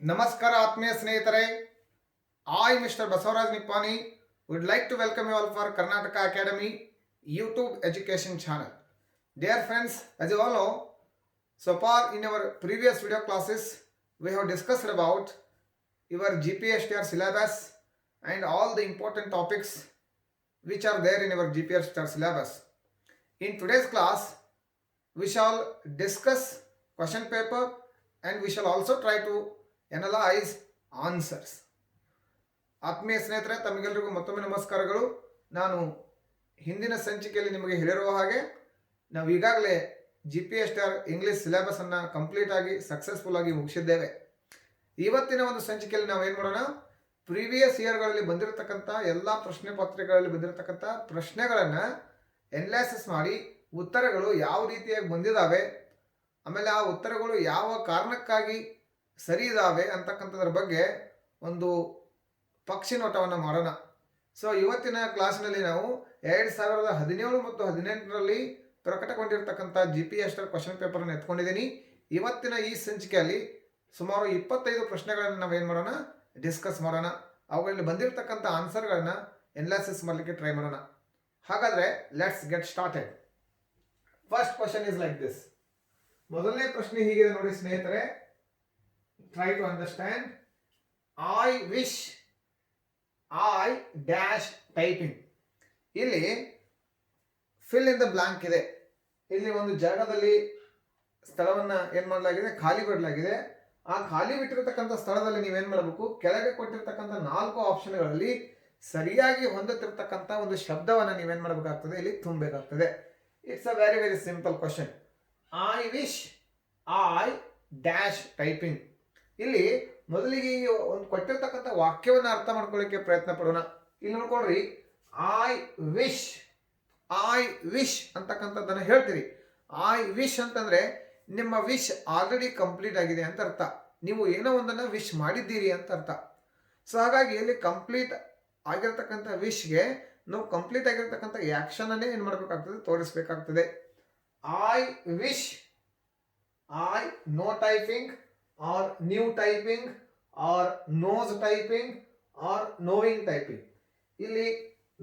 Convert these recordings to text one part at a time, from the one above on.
ನಮಸ್ಕಾರ ಆತ್ಮೀಯ ಸ್ನೇಹಿತರೆ. I, Mr. Basavaraj Nippani, would like to welcome you all for Karnataka Academy YouTube education channel. Dear friends, as you all know, so far in our previous video classes, we have discussed about your GPSTR syllabus and all the important topics which are there in our GPSTR syllabus. In today's class, we shall discuss question paper and we shall also try to analyze answers. ಆತ್ಮೀಯ ಸ್ನೇಹಿತರೆ, ತಮಗೆಲ್ಲರಿಗೂ ಮತ್ತೊಮ್ಮೆ ನಮಸ್ಕಾರಗಳು. ನಾನು ಹಿಂದಿನ ಸಂಚಿಕೆಯಲ್ಲಿ ನಿಮಗೆ ಹೇಳಿರುವ ಹಾಗೆ ನಾವು ಈಗಾಗಲೇ GPSTR ಇಂಗ್ಲಿಷ್ ಸಿಲೆಬಸನ್ನು ಕಂಪ್ಲೀಟ್ ಆಗಿ ಸಕ್ಸಸ್ಫುಲ್ ಆಗಿ ಮುಗಿಸಿದ್ದೇವೆ. ಇವತ್ತಿನ ಒಂದು ಸಂಚಿಕೆಯಲ್ಲಿ ನಾವು ಏನು ಮಾಡೋಣ, ಪ್ರೀವಿಯಸ್ ಇಯರ್ಗಳಲ್ಲಿ ಬಂದಿರತಕ್ಕಂಥ ಎಲ್ಲ ಪ್ರಶ್ನೆ ಪತ್ರಿಕೆಗಳಲ್ಲಿ ಬಂದಿರತಕ್ಕಂಥ ಪ್ರಶ್ನೆಗಳನ್ನು ಎನಾಲಿಸಿಸ್ ಮಾಡಿ ಉತ್ತರಗಳು ಯಾವ ರೀತಿಯಾಗಿ ಬಂದಿದ್ದಾವೆ, ಆಮೇಲೆ ಆ ಉತ್ತರಗಳು ಯಾವ ಕಾರಣಕ್ಕಾಗಿ ಸರಿ ಇದ್ದಾವೆ ಅಂತಕ್ಕಂಥದ್ರ ಬಗ್ಗೆ ಒಂದು ಪಕ್ಷಿ ನೋಟವನ್ನು ಮಾಡೋಣ. ಸೊ ಇವತ್ತಿನ ಕ್ಲಾಸ್ನಲ್ಲಿ ನಾವು 2017 ಮತ್ತು 2018ರಲ್ಲಿ ಪ್ರಕಟಗೊಂಡಿರ್ತಕ್ಕಂಥ GPSTR ಕ್ವಶನ್ ಪೇಪರನ್ನು ಎತ್ಕೊಂಡಿದ್ದೀನಿ. ಇವತ್ತಿನ ಈ ಸಂಚಿಕೆಯಲ್ಲಿ ಸುಮಾರು 25 ಪ್ರಶ್ನೆಗಳನ್ನು ನಾವೇನು ಮಾಡೋಣ, ಡಿಸ್ಕಸ್ ಮಾಡೋಣ. ಅವುಗಳಲ್ಲಿ ಬಂದಿರತಕ್ಕಂಥ ಆನ್ಸರ್ಗಳನ್ನು ಎನಾಲಿಸಿಸ್ ಮಾಡಲಿಕ್ಕೆ ಟ್ರೈ ಮಾಡೋಣ. ಹಾಗಾದರೆ let's get started. First question is like this. ಮೊದಲನೇ ಪ್ರಶ್ನೆ ಹೀಗಿದೆ ನೋಡಿ ಸ್ನೇಹಿತರೆ, try to understand. I wish I dash typing. ಇಲ್ಲಿ ಫಿಲ್ ಇನ್ ದ ಬ್ಲಾಂಕ್ ಇದೆ. ಇಲ್ಲಿ ಒಂದು ಜಾಗದಲ್ಲಿ ಸ್ಥಳವನ್ನು ಏನು ಮಾಡಲಾಗಿದೆ, ಖಾಲಿ ಬಿಡಲಾಗಿದೆ. ಆ ಖಾಲಿ ಬಿಟ್ಟಿರತಕ್ಕಂಥ ಸ್ಥಳದಲ್ಲಿ ನೀವೇನು ಮಾಡಬೇಕು, ಕೆಳಗೆ ಕೊಟ್ಟಿರ್ತಕ್ಕಂಥ 4 ಆಪ್ಷನ್ಗಳಲ್ಲಿ ಸರಿಯಾಗಿ ಹೊಂದುತ್ತಿರ್ತಕ್ಕಂಥ ಒಂದು ಶಬ್ದವನ್ನು ನೀವೇನು ಮಾಡಬೇಕಾಗ್ತದೆ, ಇಲ್ಲಿ ತುಂಬಬೇಕಾಗ್ತದೆ. It's a very very simple question. I wish I dash typing. ಇಲ್ಲಿ ಮೊದಲಿಗೆ ಒಂದು ಕೊಟ್ಟಿರ್ತಕ್ಕಂಥ ವಾಕ್ಯವನ್ನು ಅರ್ಥ ಮಾಡ್ಕೊಳ್ಳಿಕ್ಕೆ ಪ್ರಯತ್ನ ಪಡೋಣ. ಇಲ್ಲಿ ನೋಡ್ಕೊಳ್ರಿ, ಐ ವಿಶ್ ಅಂತಕ್ಕಂಥದ್ದನ್ನು ಹೇಳ್ತೀರಿ. ಐ ವಿಶ್ ಅಂತಂದ್ರೆ ನಿಮ್ಮ ವಿಶ್ ಆಲ್ರೆಡಿ ಕಂಪ್ಲೀಟ್ ಆಗಿದೆ ಅಂತ ಅರ್ಥ. ನೀವು ಏನೋ ಒಂದನ್ನು ವಿಶ್ ಮಾಡಿದ್ದೀರಿ ಅಂತ ಅರ್ಥ. ಸೊ ಹಾಗಾಗಿ ಇಲ್ಲಿ ಕಂಪ್ಲೀಟ್ ಆಗಿರ್ತಕ್ಕಂಥ ವಿಶ್ಗೆ ನಾವು ಕಂಪ್ಲೀಟ್ ಆಗಿರ್ತಕ್ಕಂಥ ಆ್ಯಕ್ಷನ್ ಅನ್ನೇ ಏನು ಮಾಡಬೇಕಾಗ್ತದೆ, ತೋರಿಸ್ಬೇಕಾಗ್ತದೆ. I wish I know typing or knew typing or knows typing or knowing typing. ಇಲ್ಲಿ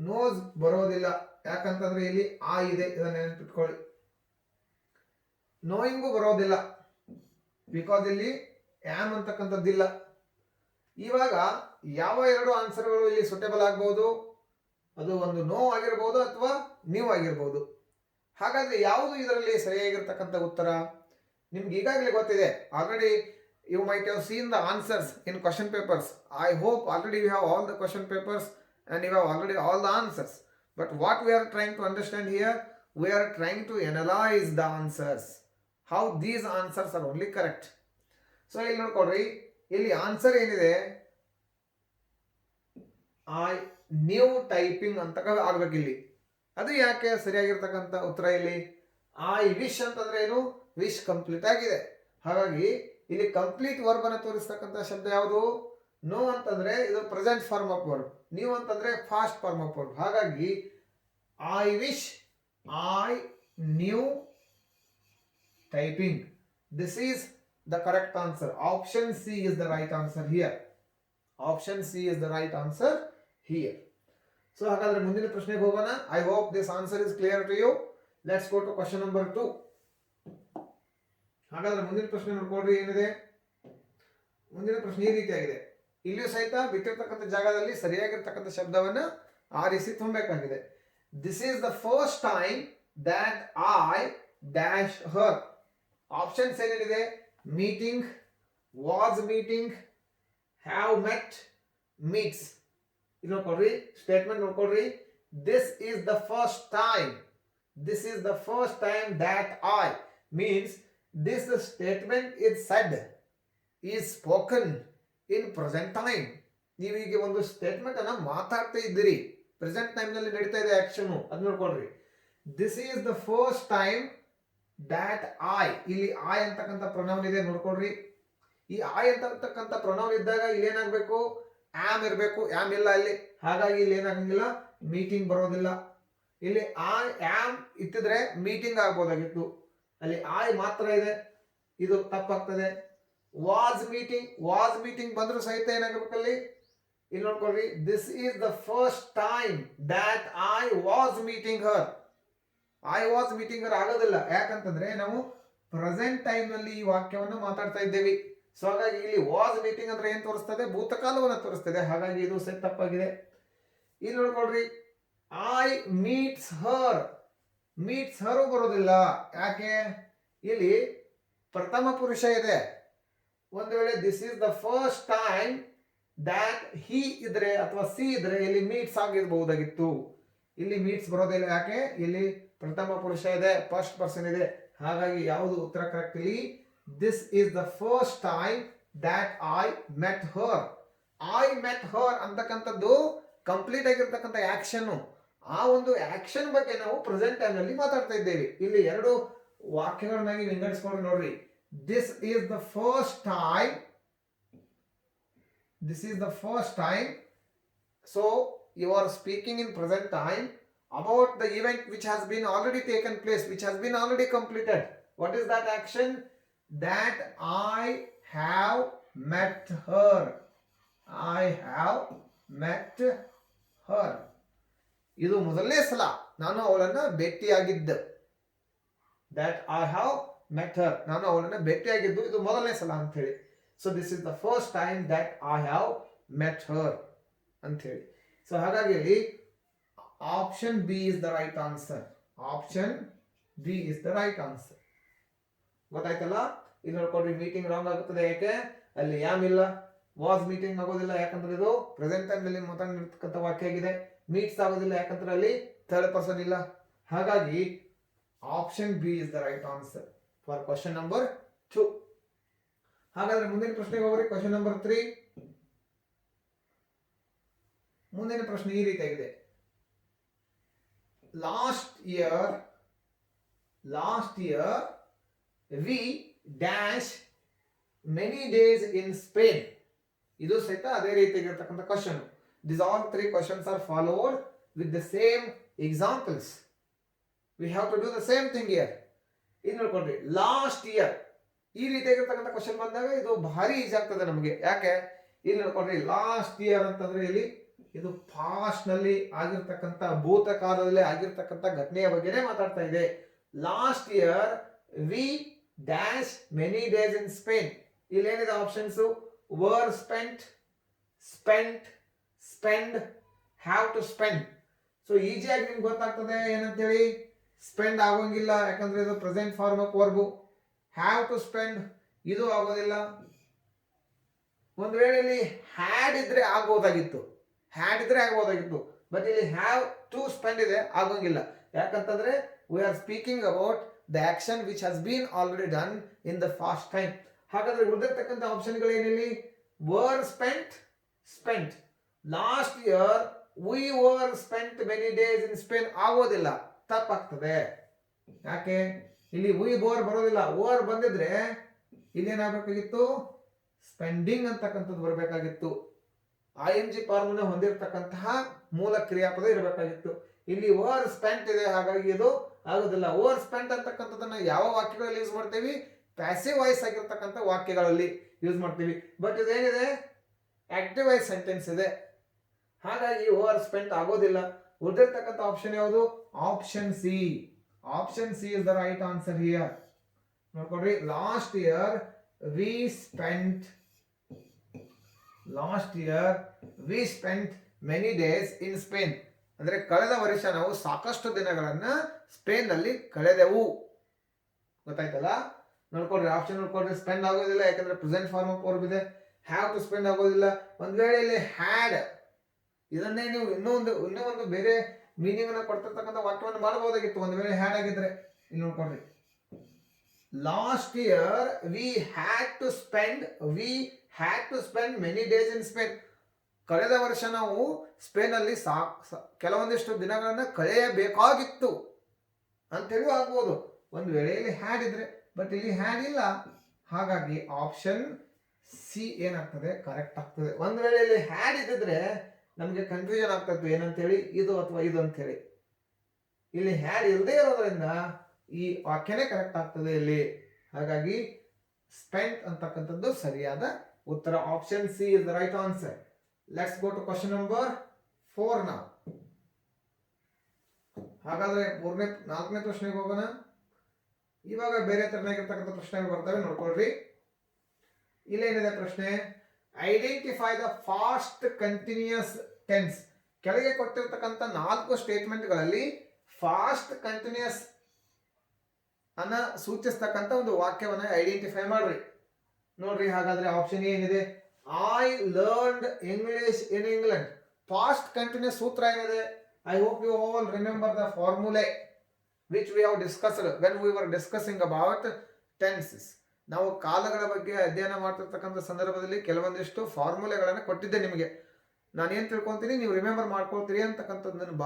ನೋಸ್ ಬರೋದಿಲ್ಲ, ಯಾಕಂತಂದ್ರೆ ಇಲ್ಲಿ ಆ ಇದೆ, ಇದನ್ನ ನೆನಪಿಟ್ಕೊಳ್ಳಿ. ನೋಯಿಂಗು ಬರೋದಿಲ್ಲ, ಬಿಕಾಸ್ ಇಲ್ಲಿ ಆಮ್ ಅಂತಕ್ಕಂಥದ್ದಿಲ್ಲ. ಇವಾಗ ಯಾವ 2 ಆನ್ಸರ್ಗಳು ಇಲ್ಲಿ ಸೂಟೇಬಲ್ ಆಗ್ಬೋದು, ಅದು ಒಂದು ನೋ ಆಗಿರ್ಬೋದು ಅಥವಾ ನ್ಯೂ ಆಗಿರ್ಬೋದು. ಹಾಗಾದ್ರೆ ಯಾವುದು ಇದರಲ್ಲಿ ಸರಿಯಾಗಿರ್ತಕ್ಕಂಥ ಉತ್ತರ? ನಿಮ್ಗೆ ಈಗಾಗಲೇ ಗೊತ್ತಿದೆ. Already you might have seen the answers in question papers. I hope already you have all the question papers and you have already all the answers. But what we are trying to understand here, we are trying to analyze the answers. How these answers are only correct. So ಇಲ್ಲಿ ನೋಡ್ಕೊಳ್ರಿ, ಇಲ್ಲಿ answer ಏನಿದೆ, I knew typing ಅಂತ ಆಗ್ಬೇಕು ಇಲ್ಲಿ. ಅದು ಯಾಕೆ ಸರಿಯಾಗಿರ್ತಕ್ಕಂಥ ಉತ್ತರ? ಇಲ್ಲಿ ಐ ವಿಶ್ ಅಂತಂದ್ರೆ ಏನು, ವಿಶ್ ಕಂಪ್ಲೀಟ್ ಆಗಿದೆ. ಹಾಗಾಗಿ ಇಲ್ಲಿ ಕಂಪ್ಲೀಟ್ ವರ್ಬ್ ಅನ್ನು ತೋರಿಸ್ತಕ್ಕಂಥ ಶಬ್ದ ಯಾವುದು? ನೋ ಅಂತಂದ್ರೆ ಇದು present form of verb, knew ಅಂತಂದ್ರೆ ಫಾಸ್ಟ್ ಫಾರ್ಮ್ ಆಫ್ ವರ್ಬ್. ಹಾಗಾಗಿ I wish I knew typing. This is the correct answer. Option C is the right answer here. Option C is the right answer here. So ಹಾಗಾದ್ರೆ ಮುಂದಿನ ಪ್ರಶ್ನೆಗೆ ಹೋಗೋಣ. I hope this answer is clear to you. Let's go to question number 2. ಹಾಗಾದ್ರೆ ಮುಂದಿನ ಪ್ರಶ್ನೆ ನೋಡ್ಕೊಳ್ರಿ, ಏನಿದೆ ಮುಂದಿನ ಪ್ರಶ್ನೆ ಈ ರೀತಿಯಾಗಿದೆ. ಇಲ್ಲಿಯೂ ಸಹಿತ ಬಿಟ್ಟಿರ್ತಕ್ಕಂಥ ಜಾಗದಲ್ಲಿ ಸರಿಯಾಗಿರ್ತಕ್ಕಂಥ ಶಬ್ದವನ್ನ ಆರಿಸಿ ತುಂಬಬೇಕಾಗಿದೆ. This is the first time that I dash her. Options ಏನೇನಿದೆ? Meeting, was meeting, have met, meets. ಇದು ನೋಡ್ಕೊಳ್ರಿ, ಸ್ಟೇಟ್ಮೆಂಟ್ ನೋಡ್ಕೊಳ್ರಿ. This is the first time. This is the first time that I means this statement is said, is spoken in present time. ನೀವೀಗ ಒಂದು statement ಅನ್ನ ಮಾತಾಡ್ತಾ ಇದ್ದೀರಿ, present time ನಲ್ಲಿ ನಡೀತಾ ಇದೆ ಆಕ್ಷನ್. ಅದು ನೋಡ್ಕೊಳ್ರಿ. This is the first time that I. ಇಲ್ಲಿ ಐ ಅಂತಕ್ಕಂಥ ಪ್ರೊನೌನ್ ಇದೆ, ನೋಡ್ಕೊಳ್ರಿ. ಈ ಐ ಅಂತಕ್ಕಂಥ ಪ್ರೊನೌನ್ ಇದ್ದಾಗ ಇಲ್ಲಿ ಏನಾಗಬೇಕು, ಆಮ್ ಇರಬೇಕು. ಆಮ್ ಇಲ್ಲ ಇಲ್ಲಿ, ಹಾಗಾಗಿ ಇಲ್ಲಿ ಏನಾಗಂಗಿಲ್ಲ, ಮೀಟಿಂಗ್ ಬರೋದಿಲ್ಲ. ಇಲ್ಲಿ ಐ ಆಮ್ ಇತ್ತಿದ್ರೆ ಮೀಟಿಂಗ್ ಆಗ್ಬೋದಾಗಿತ್ತು, ಅಲ್ಲಿ ಐ ಮಾತ್ರ ಇದೆ, ಇದು ತಪ್ಪಾಗ್ತದೆ. ವಾಸ್ ಮೀಟಿಂಗ್ ಬಂದ್ರು ಸಹಿತ ಏನಾಗಬೇಕಲ್ಲಿ ಇಲ್ಲಿ ನೋಡ್ಕೊಳ್ರಿ, this is the first time that I was meeting her ಆಗೋದಿಲ್ಲ. ಯಾಕಂತಂದ್ರೆ ನಾವು ಪ್ರೆಸೆಂಟ್ ಟೈಮ್ ನಲ್ಲಿ ಈ ವಾಕ್ಯವನ್ನು ಮಾತಾಡ್ತಾ ಇದ್ದೇವೆ. ಸೊ ಹಾಗಾಗಿ ಇಲ್ಲಿ ವಾಸ್ ಮೀಟಿಂಗ್ ಅಂದ್ರೆ ಏನ್ ತೋರಿಸ್ತದೆ, ಭೂತಕಾಲವನ್ನು ತೋರಿಸ್ತದೆ. ಹಾಗಾಗಿ ಇದು ಸೆಟ್ ತಪ್ಪಾಗಿದೆ. ಇಲ್ಲಿ ನೋಡ್ಕೊಳ್ರಿ, ಐ ಮೀಟ್ಸ್ ಹರ್ ಬರೋದಿಲ್ಲ. ಯಾಕೆ, ಇಲ್ಲಿ ಪ್ರಥಮ ಪುರುಷ ಇದೆ. ಒಂದು ವೇಳೆ this is the first time that he ಇದ್ರೆ ಅಥವಾ ಸಿ ಇದ್ರೆ ಇಲ್ಲಿ ಮೀಟ್ಸ್ ಆಗಿರಬಹುದಾಗಿತ್ತು. ಇಲ್ಲಿ ಮೀಟ್ಸ್ ಬರೋದಿಲ್ಲ. ಯಾಕೆ, ಇಲ್ಲಿ ಪ್ರಥಮ ಪುರುಷ ಇದೆ, ಫಸ್ಟ್ ಪರ್ಸನ್ ಇದೆ. ಹಾಗಾಗಿ ಯಾವುದು ಉತ್ತರ ಕರೆಕ್ಟ್ ಇಲ್ಲಿ, this is the first time that I met her ಅಂತಕ್ಕಂಥದ್ದು ಕಂಪ್ಲೀಟ್ ಆಗಿರ್ತಕ್ಕಂಥ ಆಕ್ಷನ್. ಆ ಒಂದು ಆಕ್ಷನ್ ಬಗ್ಗೆ ನಾವು ಪ್ರೆಸೆಂಟ್ ಟೈಮ್ ನಲ್ಲಿ ಮಾತಾಡ್ತಾ ಇದ್ದೇವೆ. ಇಲ್ಲಿ ಎರಡು ವಾಕ್ಯಗಳನ್ನಾಗಿ ವಿಂಗಡಿಸ್ಕೊಂಡು ನೋಡ್ರಿ. This is the first time so you are speaking in present time about the event which has been already taken place, which has been already completed. What is that action? That I have met her. ಇದು ಮೊದಲನೇ ಸಲ ನಾನು ಅವಳನ್ನ ಭೇಟಿಯಾಗಿದ್ದೆ. That I have met her, ನಾನು ಅವಳನ್ನ ಭೇಟಿಯಾಗಿದ್ದು ಇದು ಮೊದಲನೇ ಸಲ ಅಂತ ಹೇಳಿ. So this is the first time that I have met her ಅಂತ ಹೇಳಿ. ಸೊ ಹಾಗಾಗಿ option B is the right answer. ಗೊತ್ತಾಯ್ತಲ್ಲ? ಇಲ್ಲಿ ನೋಡ್ಕೊಡ್ರಿ, ಮೀಟಿಂಗ್ ರಾಂಗ್ ಆಗುತ್ತದೆ. ಯಾಕೆ, ಅಲ್ಲಿ ಯಾಮ್ ಇಲ್ಲ, ವಾಸ್ ಮೀಟಿಂಗ್ ಆಗೋದಿಲ್ಲ. ಯಾಕಂದ್ರೆ ಇದು ಪ್ರೆಸೆಂಟ್ ಟೈಮ್ ನಲ್ಲಿ ಮಾತಾಡಿರ್ತಕ್ಕಂಥ ವಾಕ್ಯ ಆಗಿದೆ. ಮೀಟ್ಸ್ ಆಗೋದಿಲ್ಲ, ಯಾಕಂದ್ರೆ ಅಲ್ಲಿ ಥರ್ಡ್ ಪರ್ಸನ್ ಇಲ್ಲ. ಹಾಗಾಗಿ option B is the right answer for question number 2. ಹಾಗಾದ್ರೆ ಮುಂದಿನ ಪ್ರಶ್ನೆಗೆ ಹೋಗ್ರಿ. Question number 3. ಮುಂದಿನ ಪ್ರಶ್ನೆ ಈ ರೀತಿಯಾಗಿದೆ. Last year we dash many days in Spain. ಇದು ಸಹಿತ ಅದೇ ರೀತಿಯಾಗಿರ್ತಕ್ಕಂಥ question. These all 3 questions are followed with the same examples. We have to do the same thing here. ಇನ್ನು ನೋಡ್ಕೊಂಡ್ರಿ, ಲಾಸ್ಟ್ ಇಯರ್ ಈ ರೀತಿಯಾಗಿರ್ತಕ್ಕಂಥ ಕ್ವಶನ್ ಬಂದಾಗ ಇದು ಭಾರಿ ಈಜಿ ಆಗ್ತದೆ ನಮಗೆ. ಯಾಕೆ, ಇಲ್ಲಿ ನೋಡ್ಕೊಂಡ್ರಿ, ಲಾಸ್ಟ್ ಇಯರ್ ಅಂತಂದ್ರೆ ಇಲ್ಲಿ ಇದು ಪಾಸ್ಟ್ ನಲ್ಲಿ ಆಗಿರ್ತಕ್ಕಂಥ, ಭೂತಕಾಲದಲ್ಲಿ ಆಗಿರ್ತಕ್ಕಂಥ ಘಟನೆಯ ಬಗ್ಗೆನೇ ಮಾತಾಡ್ತಾ ಇದೆ. Last year we dash many days in Spain. ಇಲ್ಲಿ ಏನಿದೆ options, were spent, spend, have to spend. So ಈಜಿಯಾಗಿ ನಿಮ್ಗೆ ಗೊತ್ತಾಗ್ತದೆ ಏನಂತೇಳಿ. ಸ್ಪೆಂಡ್ ಆಗೋಂಗಿಲ್ಲ, ಯಾಕಂದ್ರೆ ಇದು present form of verb. Have to spend ಇದು ಆಗೋದಿಲ್ಲ. ಒಂದು ವೇಳೆ ಇಲ್ಲಿ ಹ್ಯಾಡ್ ಇದ್ರೆ ಆಗ್ಬೋದಾಗಿತ್ತು, ಬಟ್ ಇಲ್ಲಿ ಹ್ಯಾವ್ ಟು ಸ್ಪೆಂಡ್ ಇದೆ, ಆಗೋಂಗಿಲ್ಲ. ಯಾಕಂತಂದ್ರೆ we are speaking about the action which has been already done in the past time. ಹಾಗಾದ್ರೆ ಉಳಿದಿರ್ತಕ್ಕಂಥ ಆಪ್ಷನ್ಗಳು ಏನಿಲ್ಲಿ, were spent. Last year we were spent many days in Spain ಆಗೋದಿಲ್ಲ, ತಪ್ಪಾಗ್ತದೆ. ಯಾಕೆ, ಇಲ್ಲಿ ವಿ ವರ್ ಬರೋದಿಲ್ಲ. ವರ್ ಬಂದಿದ್ರೆ ಇಲ್ಲಿ ಏನಾಗಬೇಕಾಗಿತ್ತು, ಸ್ಪೆಂಡಿಂಗ್ ಅಂತಕ್ಕಂಥದ್ದು ಬರಬೇಕಾಗಿತ್ತು. ING ಫಾರ್ಮ್ ಹೊಂದಿರತಕ್ಕಂತಹ ಮೂಲ ಕ್ರಿಯಾಪದ ಇರಬೇಕಾಗಿತ್ತು. ಇಲ್ಲಿ ವರ್ ಸ್ಪೆಂಟ್ ಇದೆ, ಹಾಗಾಗಿ ಇದು ಆಗೋದಿಲ್ಲ. ವರ್ ಸ್ಪೆಂಟ್ ಅಂತಕ್ಕಂಥದ್ದನ್ನ ಯಾವ ವಾಕ್ಯಗಳಲ್ಲಿ ಯೂಸ್ ಮಾಡ್ತೀವಿ, ಪ್ಯಾಸಿವ್ ವಾಯ್ಸ್ ಆಗಿರ್ತಕ್ಕಂಥ ವಾಕ್ಯಗಳಲ್ಲಿ ಯೂಸ್ ಮಾಡ್ತೀವಿ. ಬಟ್ ಇದೇನಿದೆ, ಆಕ್ಟಿವ್ ವಾಯ್ಸ್ ಸೆಂಟೆನ್ಸ್ ಇದೆ. ಹಾಗಾಗಿ ಓವರ್ ಸ್ಪೆಂಟ್ ಆಗೋದಿಲ್ಲ. ಉಳಿದಿರ್ತಕ್ಕಂಥ ಆಪ್ಷನ್ ಯಾವುದು, option C is the right answer here. ನೋಡ್ಕೊಡ್ರಿ, last year we spent many days in Spain. ಅಂದ್ರೆ ಕಳೆದ ವರ್ಷ ನಾವು ಸಾಕಷ್ಟು ದಿನಗಳನ್ನ ಸ್ಪೇನ್ ನಲ್ಲಿ ಕಳೆದೆವು. ಗೊತ್ತಾಯ್ತಲ್ಲ? ನೋಡ್ಕೊಡ್ರಿ, ಆಪ್ಷನ್ ನೋಡ್ಕೊಡ್ರಿ. ಸ್ಪೆಂಡ್ ಆಗೋದಿಲ್ಲ, ಯಾಕಂದ್ರೆ ಪ್ರೆಸೆಂಟ್ ಫಾರ್ಮ್ ಆಫ್ ವರ್ಬ್ ಇದೆ. ಹ್ಯಾವ್ ಟು ಸ್ಪೆಂಡ್ ಆಗೋದಿಲ್ಲ. ಒಂದ್ ವೇಳೆ ಇಲ್ಲಿ ಹ್ಯಾಡ್, ಇದನ್ನೇ ನೀವು ಇನ್ನೂ ಒಂದು ಬೇರೆ ಮೀನಿಂಗ್ ಅನ್ನ ಕೊಡ್ತಿರ್ತಕ್ಕಂಥ ವಾಕ್ಯವನ್ನು ಮಾಡಬಹುದಾಗಿತ್ತು ಒಂದು ವೇಳೆ ಹ್ಯಾಡ್ ಆಗಿದ್ರೆ. ಇಲ್ಲಿ ನೋಡ್ಕೊಡ್ರಿ, last year we had to spend many days in Spain. ಕಳೆದ ವರ್ಷ ನಾವು ಸ್ಪೇನ್ ಅಲ್ಲಿ ಕೆಲವೊಂದಿಷ್ಟು ದಿನಗಳನ್ನ ಕಳೆಯಬೇಕಾಗಿತ್ತು ಅಂತ ಹೇಳಿ ಆಗ್ಬೋದು ಒಂದು ವೇಳೆ ಇಲ್ಲಿ ಹ್ಯಾಡ್ ಇದ್ರೆ. ಬಟ್ ಇಲ್ಲಿ ಹ್ಯಾಡ್ ಇಲ್ಲ, ಹಾಗಾಗಿ ಆಪ್ಷನ್ ಸಿ ಏನಾಗ್ತದೆ, ಕರೆಕ್ಟ್ ಆಗ್ತದೆ. ಒಂದ್ ವೇಳೆ ಇಲ್ಲಿ ಹ್ಯಾಡ್ ಇದ್ದಿದ್ರೆ ನಮಗೆ ಕನ್ಫ್ಯೂಷನ್ ಆಗ್ತದೆ ಏನಂತೇಳಿ, ಇದು ಅಥವಾ ಇದು ಅಂತ ಹೇಳಿ. ಇಲ್ಲಿ ಹ್ಯಾಡ್ ಇಲ್ಲದೆ ಇರೋದ್ರಿಂದ ಈ ವಾಕ್ಯನೇ ಕರೆಕ್ಟ್ ಆಗ್ತದೆ ಇಲ್ಲಿ. ಹಾಗಾಗಿ ಸ್ಪೆಂಟ್ ಅಂತಕ್ಕಂಥದ್ದು ಸರಿಯಾದ ಉತ್ತರ. Option C is the right answer. Let's go to question number 4 ನಾವು. ಹಾಗಾದ್ರೆ ನಾಲ್ಕನೇ ಪ್ರಶ್ನೆಗೆ ಹೋಗೋಣ. ಇವಾಗ ಬೇರೆ ತರನಾಗಿರ್ತಕ್ಕಂಥ ಪ್ರಶ್ನೆಗಳು ಬರ್ತವೆ, ನೋಡ್ಕೊಳ್ರಿ. ಇಲ್ಲೇನಿದೆ ಪ್ರಶ್ನೆ, identify the past continuous tense. ಕೆಳಗೆ ಕೊಟ್ಟಿರ್ತಕ್ಕಂಥ 4 ಸ್ಟೇಟ್ಮೆಂಟ್ಗಳಲ್ಲಿ ಫಾಸ್ಟ್ ಕಂಟಿನ್ಯೂಸ್ ಅನ್ನ ಸೂಚಿಸ್ತಕ್ಕಂಥ ಒಂದು ವಾಕ್ಯವನ್ನ ಐಡೆಂಟಿಫೈ ಮಾಡ್ರಿ. ನೋಡ್ರಿ, ಹಾಗಾದ್ರೆ ಆಪ್ಷನ್ ಏನಿದೆ, I learned English in England. Past continuous ಸೂತ್ರ ಏನಿದೆ? I hope you all remember the formulae which we have discussed when we were discussing about tenses. ನಾವು ಕಾಲಗಳ ಬಗ್ಗೆ ಅಧ್ಯಯನ ಮಾಡ್ತಿರ್ತಕ್ಕಂಥ ಸಂದರ್ಭದಲ್ಲಿ ಕೆಲವೊಂದಿಷ್ಟು ಫಾರ್ಮುಲೆಗಳನ್ನು ಕೊಟ್ಟಿದ್ದೆ ನಿಮಗೆ. ನಾನೇನು ತಿಳ್ಕೊತೀನಿ, ನೀವು ರಿಮೆಂಬರ್ ಮಾಡ್ಕೊಳ್ತೀರಿ ಅಂತಕ್ಕಂಥದ್ದನ್ನು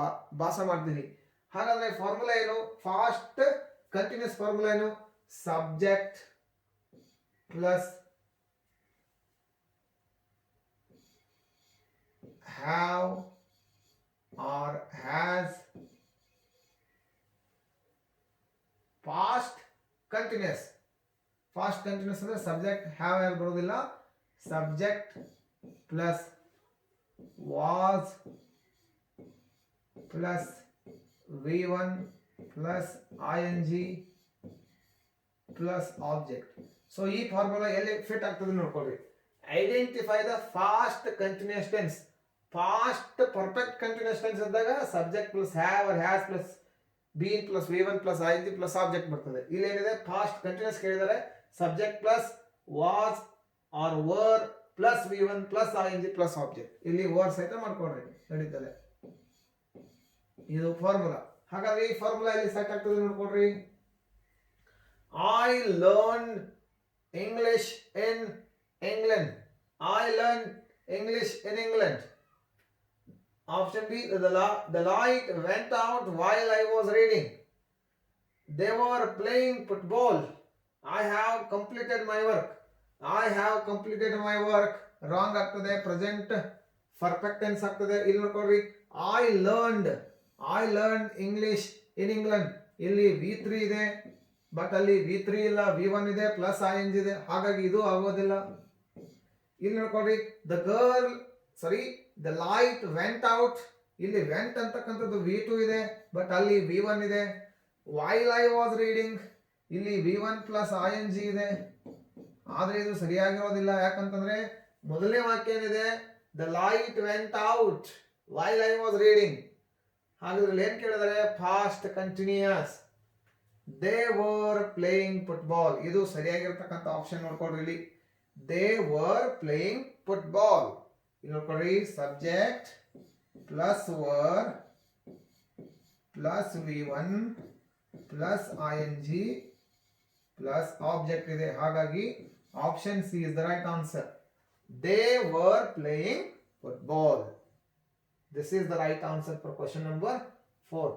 ಭಾಸ ಮಾಡ್ತೀನಿ. ಹಾಗಾದ್ರೆ ಫಾರ್ಮುಲಾ ಏನು? ಫಾಸ್ಟ್ ಕಂಟಿನ್ಯೂಸ್ ಫಾರ್ಮುಲಾ ಏನು? Subject plus have or has past continuous. Past continuous ಅಂದ್ರೆ ಸಬ್ಜೆಕ್ಟ್ ಹ್ಯಾವ್ ಯಾರು ಬರೋದಿಲ್ಲ. Subject plus was plus V1 plus ING plus object. So ಈ ಫಾರ್ಮುಲಾ ಎಲ್ಲಿ ಫಿಟ್ ಆಗ್ತದೆ ನೋಡ್ಕೊಳ್ಳಿ. Identify the past continuous tense. Past perfect continuous tense ಇದ್ದಾಗ subject plus have or has plus been plus V1 plus ING plus object ಬರ್ತದೆ. ಇಲ್ಲೇನಿದೆ, past continuous ಕೇಳಿದರೆ subject plus was R var plus V1 plus ING plus object. ಇಲ್ಲಿ var ಸಹಿತ ಮಾಡ್ಕೊಡ್ರಿ, ನಡೀತದೆ. ಇದು formula. ಹಾಗಾದ್ರೆ ಈ ಫಾರ್ಮುಲಾ ಇಲ್ಲಿ ಸೆಟ್ ಆಗ್ತದೆ ನೋಡ್ಕೊಡ್ರಿ. I learn English in England. I learn English in England. Option B, the light went out while I was reading. They were playing football. I have completed my work. I have completed my work. Wrong ಆಗ್ತದೆ. Present perfect tense ಆಗ್ತದೆ. ಇಲ್ಲಿ ನೋಡ್ಕೊಳ್ರಿ, I learned English in England. ಇಲ್ಲಿ V3 ಇದೆ, but ಅಲ್ಲಿ V3 ಇಲ್ಲ, V1 ಇದೆ plus ING ಇದೆ. ಹಾಗಾಗಿ ಇದು ಆಗೋದಿಲ್ಲ. ಇಲ್ಲಿ ನೋಡ್ಕೊಳ್ರಿ, the light went out. ಇಲ್ಲಿ ವೆಂಟ್ ಅಂತಕ್ಕಂಥದ್ದು V2 ಇದೆ, ಬಟ್ ಅಲ್ಲಿ V1 ಇದೆ. while I was reading, ಇಲ್ಲಿ V1 ಪ್ಲಸ್ ING ಇದೆ. ಆದ್ರೆ ಇದು ಸರಿಯಾಗಿರೋದಿಲ್ಲ. ಯಾಕಂತಂದ್ರೆ ಮೊದಲನೇ ವಾಕ್ಯ ಏನಿದೆ, the light went out while I was reading. ಹಾಗಾದ್ರೆ ಏನ್ ಕೇಳಿದರೆ, past continuous. they were playing football. ಇದು ಸರಿಯಾಗಿರ್ತಕ್ಕಂಥ ಆಪ್ಷನ್ ನೋಡ್ಕೊಳ್ರಿ. ಇಲ್ಲಿ they were playing football. ಇಲ್ಲಿ ನೋಡ್ಕೊಳ್ರಿ, subject plus were plus V1 plus ING plus object ಇದೆ. ಹಾಗಾಗಿ option C is the right answer. they were playing football. This is the right answer for question number 4.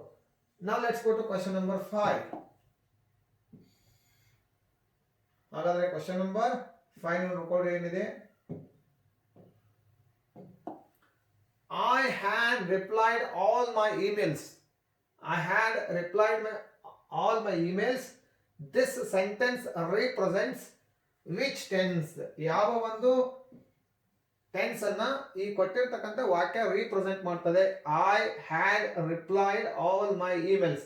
Now let's go to question number 5. ಹಾಗಾದ್ರೆ question number 5 ನೋಡ್ಕೊಳ್ಳಿ ಏನಿದೆ. I had replied all my emails. I had replied all my emails. This sentence represents which tense? ಯಾವ ಒಂದು tense ಅನ್ನ ಈ ಕೊಟ್ಟಿರ್ತಕ್ಕಂಥ ವಾಕ್ಯ represent ಮಾಡ್ತದೆ. I had replied all my emails.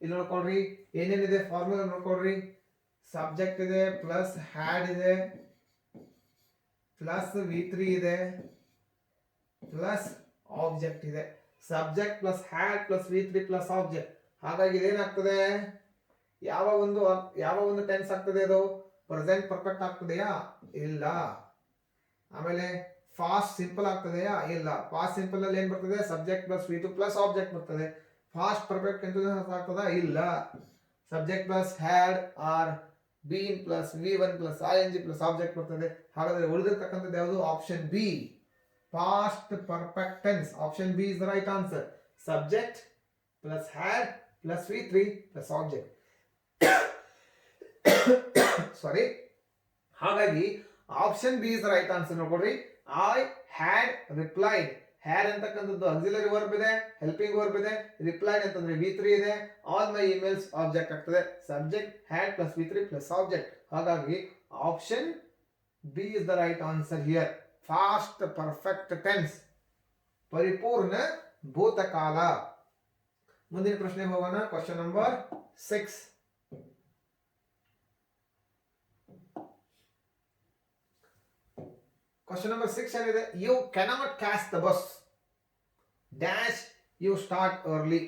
ಇಲ್ಲಿ ನೋಡ್ಕೊಳ್ರಿ, ಏನೇನಿದೆ ಫಾರ್ಮುಲಾ ನೋಡ್ಕೊಳ್ರಿ. ಸಬ್ಜೆಕ್ಟ್ ಇದೆ ಪ್ಲಸ್ ಹ್ಯಾಡ್ ಇದೆ ಪ್ಲಸ್ V3 ಇದೆ ಪ್ಲಸ್ ಆಬ್ಜೆಕ್ಟ್ ಇದೆ. Subject plus had plus V3 plus object. ಹಾಗಾಗಿ ಇದೇನಾಗ್ತದೆ, ಯಾವ ಒಂದು ಟೆನ್ಸ್ ಆಗ್ತದೆ, ಅದು ಪ್ರೆಸೆಂಟ್ ಪರ್ಫೆಕ್ಟ್ ಆಗ್ತದೆಯಾ? ಇಲ್ಲ. ಆಮೇಲೆ ಫಾಸ್ಟ್ ಸಿಂಪಲ್ ಆಗ್ತದೆಯಾ? ಇಲ್ಲ. ಫಾಸ್ಟ್ ಸಿಂಪಲ್ ಅಲ್ಲಿ ಏನ್ ಬರ್ತದೆ, subject plus V2 plus object ಬರ್ತದೆ. ಫಾಸ್ಟ್ ಪರ್ಫೆಕ್ಟ್ ಕಂಟಿನ್ಯೂಸ್ ಆಗ್ತದ? ಇಲ್ಲ. Subject plus had or been plus V1 plus ING plus object ಬರ್ತದೆ. ಹಾಗಾದ್ರೆ ಉಳಿದಿರ್ತಕ್ಕಂಥದ್ದು ಯಾವುದು? Option B, past perfect tense. Option B is the right answer. Subject plus had plus V3 plus object. Sorry. ಹಾಗಾಗಿ option B is the right answer. ನೋಡ್ಕೊಡ್ರಿ, I had replied. Had ಅಂತಕ್ಕಂಥದ್ದು auxiliary verb ಇದೆ, helping verb ಇದೆ, replied ಅಂತಂದ್ರೆ V3 ಇದೆ, all my emails object ಆಗ್ತದೆ. Subject had plus V3 plus object. ಹಾಗಾಗಿ option B is the right answer here. Past perfect tense, ಪರಿಪೂರ್ಣ ಭೂತಕಾಲ. ಮುಂದಿನ ಪ್ರಶ್ನೆಗೆ ಹೋಗೋಣ. Question number 6. ಕ್ವಶನ್ ನಂಬರ್ 6 ಏನಿದೆ? You cannot catch the bus dash you start early.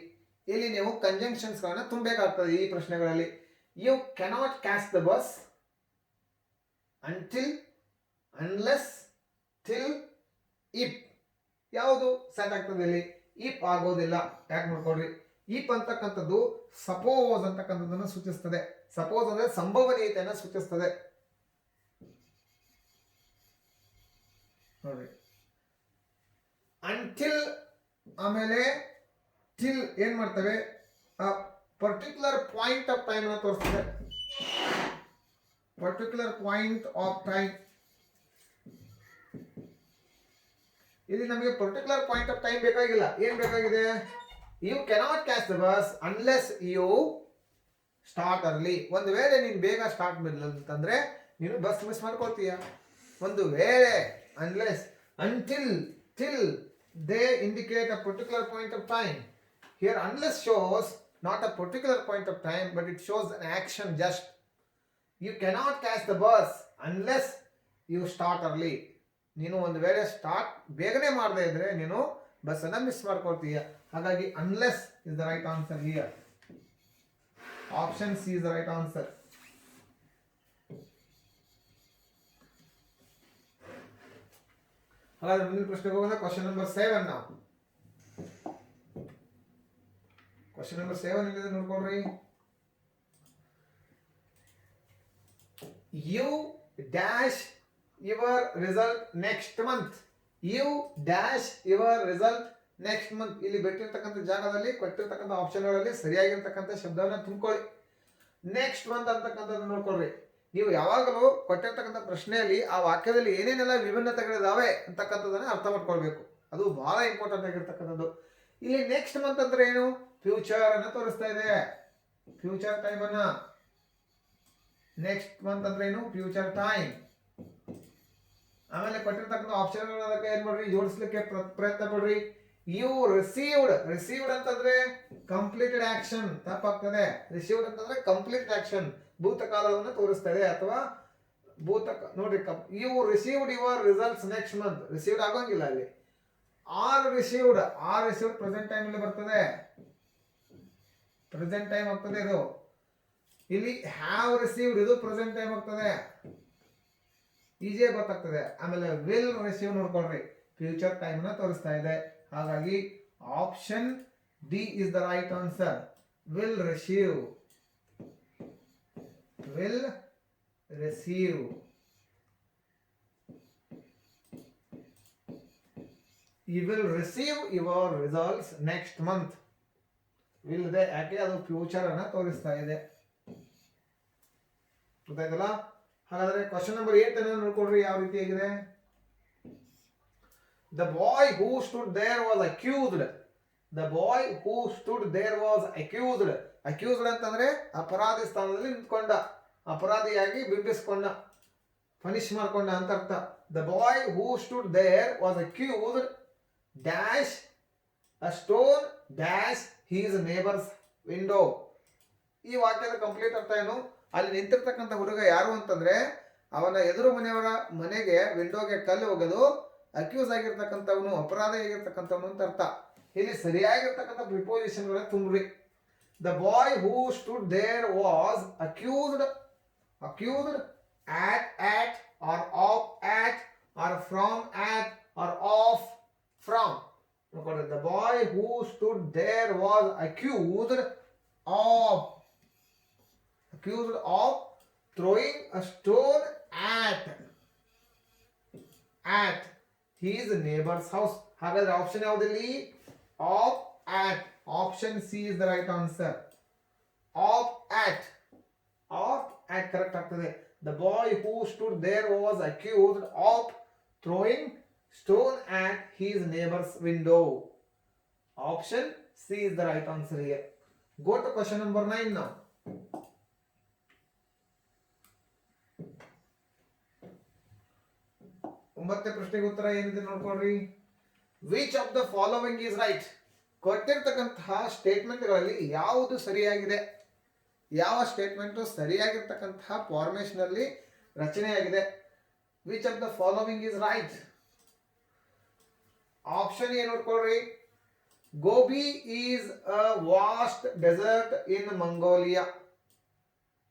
ಇಲ್ಲಿ ನೀವು ಕಂಜಂಕ್ಷನ್ಸ್ ಗಳನ್ನ ತುಂಬಬೇಕಾಗ್ತದೆ ಈ ಪ್ರಶ್ನೆಗಳಲ್ಲಿ. You cannot catch the bus until, unless, till, if. ಯಾವುದು ಸೆಟ್ ಆಗ್ತದೆ ಇಲ್ಲಿ? ಇಫ್ ಆಗೋದಿಲ್ಲ. ಯಾಕೆ ನೋಡ್ಕೊಡ್ರಿ, ಇಫ್ ಅಂತಕ್ಕಂಥದ್ದು ಸಪೋಸ್ ಅಂತಕ್ಕಂಥದ್ದನ್ನು ಸೂಚಿಸ್ತದೆ. ಸಪೋಸ್ ಅಂದ್ರೆ ಸಂಭವನೀಯತೆಯನ್ನು ಸೂಚಿಸ್ತದೆ. ನೋಡ್ರಿ, ಅಂಟಿಲ್ ಆಮೇಲೆ ಟಿಲ್ ಏನ್ ಮಾಡ್ತವೆ? ಪರ್ಟಿಕ್ಯುಲರ್ ಪಾಯಿಂಟ್ ಆಫ್ ಟೈಮ್ ಅನ್ನು ತೋರಿಸ್ತದೆ. Particular point of time. ಇಲ್ಲಿ ನಮಗೆ ಪರ್ಟಿಕ್ಯುಲರ್ ಪಾಯಿಂಟ್ ಆಫ್ ಟೈಮ್ ಬೇಕಾಗಿಲ್ಲ. ಏನ್ ಬೇಕಾಗಿದೆ? You cannot catch the bus unless you start early. ಒಂದು ವೇಳೆ ನೀನು ಬೇಗ ಸ್ಟಾರ್ಟ್ ಮಾಡಿಲ್ಲ ಅಂತಂದ್ರೆ ನೀನು ಬಸ್ ಮಿಸ್ ಮಾಡ್ಕೊಳ್ತೀಯ. ಒಂದು ವೇಳೆ, unless, until, till, they indicate a particular point of time. Here unless shows not a particular point of time, but it shows an action just. You cannot catch the bus unless you start early. ನೀನು ಒಂದು ವೇಳೆ start ಬೇಗನೆ ಮಾಡದೇ ಇದ್ರೆ ನೀನು bus ಅನ್ನ miss ಮಾಡ್ಕೊಳ್ತೀಯ. ಹಾಗಾಗಿ unless is the right answer here. Option C is the right answer. ಹಾಗಾದ್ರೆ ಮುಂದಿನ ಪ್ರಶ್ನೆಗೆ ಹೋಗೋಣ. Question number 7. ನಾವು ಕ್ವಶನ್ ನಂಬರ್ 7 ಏನಿದೆ ನೋಡ್ಕೊಳ್ರಿ. You dash your result next month. You dash your result next month. ಇಲ್ಲಿ ಬಿಟ್ಟಿರ್ತಕ್ಕಂಥ ಜಾಗದಲ್ಲಿ ಕೊಟ್ಟಿರ್ತಕ್ಕಂಥ ಆಪ್ಷನ್ಗಳಲ್ಲಿ ಸರಿಯಾಗಿರ್ತಕ್ಕಂಥ ಶಬ್ದವನ್ನ ತುಂಬಿಕೊಳ್ಳಿ. ನೆಕ್ಸ್ಟ್ ಮಂತ್ ಅಂತಕ್ಕಂಥದ್ದು ನೋಡ್ಕೊಳ್ರಿ. ನೀವು ಯಾವಾಗಲೂ ಕೊಟ್ಟಿರ್ತಕ್ಕಂಥ ಪ್ರಶ್ನೆಯಲ್ಲಿ ಆ ವಾಕ್ಯದಲ್ಲಿ ಏನೇನೆಲ್ಲ ವಿಭಿನ್ನತೆಗಳಿದಾವೆ ಅಂತಕ್ಕಂಥದ್ದನ್ನ ಅರ್ಥ ಮಾಡ್ಕೊಳ್ಬೇಕು. ಅದು ಬಹಳ ಇಂಪಾರ್ಟೆಂಟ್ ಆಗಿರ್ತಕ್ಕಂಥದ್ದು. ಇಲ್ಲಿ ನೆಕ್ಸ್ಟ್ ಮಂತ್ ಅಂದ್ರೆ ಏನು? ಫ್ಯೂಚರ್ ಅನ್ನ ತೋರಿಸ್ತಾ ಇದೆ. ಫ್ಯೂಚರ್ ಟೈಮ್ ಅನ್ನ. ನೆಕ್ಸ್ಟ್ ಮಂತ್ ಅಂದ್ರೆ ಏನು? Future time. ಆಮೇಲೆ ಕೊಟ್ಟಿರ್ತಕ್ಕಂಥ ಆಪ್ಷನ್ ಅದಕ್ಕೆ ಏನ್ ಮಾಡ್ರಿ? ಜೋಡಿಸ್ಲಿಕ್ಕೆ ಪ್ರಯತ್ನ ಪಡ್ರಿ. You received. ರಿಸೀವ್ಡ್ ಅಂತಂದ್ರೆ ಕಂಪ್ಲೀಟೆಡ್ ಆಕ್ಷನ್. ತಪ್ಪಾಗ್ತದೆ. ರಿಸೀವ್ಡ್ ಅಂತಂದ್ರೆ ಕಂಪ್ಲೀಟ್ ಆಕ್ಷನ್, ಭೂತಕಾಲವನ್ನು ತೋರಿಸ್ತದೆ. ಅಥವಾ ನೋಡ್ರಿ, you received your results next month. Received ಆಗೋಂಗಿಲ್ಲ ಅಲ್ಲಿ. Are received. Are received present time ಅಲ್ಲಿ ಬರ್ತದೆ. ಪ್ರೆಸೆಂಟ್ ಟೈಮ್ ಆಗ್ತದೆ ಇದು. ಇಲ್ಲಿ ಹ್ಯಾವ್ ರಿಸೀವ್ಡ್ ಇದು ಪ್ರೆಸೆಂಟ್ ಟೈಮ್ ಆಗ್ತದೆ. ಈಜಿಯಾಗಿ ಗೊತ್ತಾಗ್ತದೆ. ಆಮೇಲೆ ವಿಲ್ ರಿಸೀವ್ ನೋಡ್ಕೊಳ್ರಿ, ಫ್ಯೂಚರ್ ಟೈಮ್ ನ ತೋರಿಸ್ತಾ ಇದೆ. ಹಾಗಾಗಿ option D is the right answer. Will receive. will receive. You will receive your results next month. will ಇದೆ, ಯಾಕೆ ಅದು ಫ್ಯೂಚರ್ ಅನ್ನ ತೋರಿಸ್ತಾ ಇದೆ. ಗೊತ್ತಾಯ್ತಲ್ಲ? ಹಾಗಾದ್ರೆ ಕ್ವಶನ್ ನಂಬರ್ 8 ಅನ್ನು ನೋಡ್ಕೊಳ್ರಿ ಯಾವ ರೀತಿ ಆಗಿದೆ. The boy who stood there was accused. The boy who stood there was accused. Accused ಅಂತಂದ್ರೆ ಅಪರಾಧಿ ಸ್ಥಾನದಲ್ಲಿ ನಿಂತ್ಕೊಂಡ, ಅಪರಾಧಿಯಾಗಿ ಬಿಂಬಿಸಿಕೊಂಡ, ಪನಿಷ್ ಮಾಡ್ಕೊಂಡ ಅಂತ ಅರ್ಥ. The boy who stood there was accused dash a stone dash his neighbor's window. ಈ ವಾಕ್ಯದ ಕಂಪ್ಲೀಟ್ ಅರ್ಥ ಏನು? ಅಲ್ಲಿ ನಿಂತಿರ್ತಕ್ಕಂಥ ಹುಡುಗ ಯಾರು ಅಂತಂದ್ರೆ ಅವನ ಎದುರು ಮನೆಯವರ ಮನೆಗೆ ವಿಂಡೋಗೆ ಕಲ್ಲು ಹೋಗೋದು ಅಕ್ಯೂಸ್ ಆಗಿರ್ತಕ್ಕಂಥವನು, ಅಪರಾಧಿ ಆಗಿರ್ತಕ್ಕಂಥವನು ಅಂತ ಅರ್ಥ. ಇಲ್ಲಿ ಸರಿಯಾಗಿರ್ತಕ್ಕಂಥ preposition ತುಂಬ್ರಿ. The boy who stood there was accused at or of at or from at or of from. The boy who stood there was accused of throwing a stone at his neighbor's house. ಹಾಗಾದ್ರೆ option ಯಾವುದಲ್ಲಿ? Of at. Option C is the right answer. Of at correct ಆಗ್ತದೆ. The boy who stood there was accused of throwing stone at his neighbor's window. Option C is the right answer here. Go to question number 9 now. ಒಂಬತ್ತನೇ ಪ್ರಶ್ನೆಗೆ ಉತ್ತರ ಏನಿದೆ ನೋಡ್ಕೊಳ್ರಿ. Which of the following is right? ಕೊಟ್ಟಿರ್ತಕ್ಕಂತಹ ಸ್ಟೇಟ್ಮೆಂಟ್ಗಳಲ್ಲಿ ಯಾವುದು ಸರಿಯಾಗಿದೆ? ಯಾವ ಸ್ಟೇಟ್ಮೆಂಟ್ ಸರಿಯಾಗಿರ್ತಕ್ಕಂತಹ ಫಾರ್ಮೇಷನ್ ಅಲ್ಲಿ ರಚನೆಯಾಗಿದೆ? Which of the following is right? Option ಏನು ನೋಡ್ಕೊಳ್ರಿ. Gobi is a vast desert in Mongolia.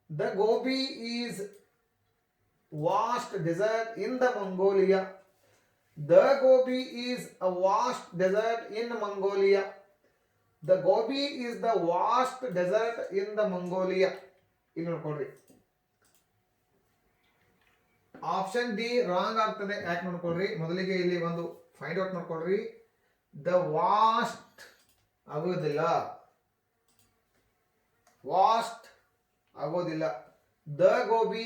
The Gobi is vast desert in the Mongolia. The Gobi is a vast desert in Mongolia. The Gobi is the vast desert in the Mongolia. ಇಲ್ಲಿ ನೋಡ್ಕೊಳ್ರಿ. Option D wrong ಆಗ್ತದೆ. ಯಾಕೆ ನೋಡ್ಕೊಳ್ರಿ, ಮೊದಲಿಗೆ ಇಲ್ಲಿ ಒಂದು find out ಮಾಡ್ಕೊಳ್ರಿ. The vast ಆಗೋದಿಲ್ಲ, vast ಆಗೋದಿಲ್ಲ. The gobi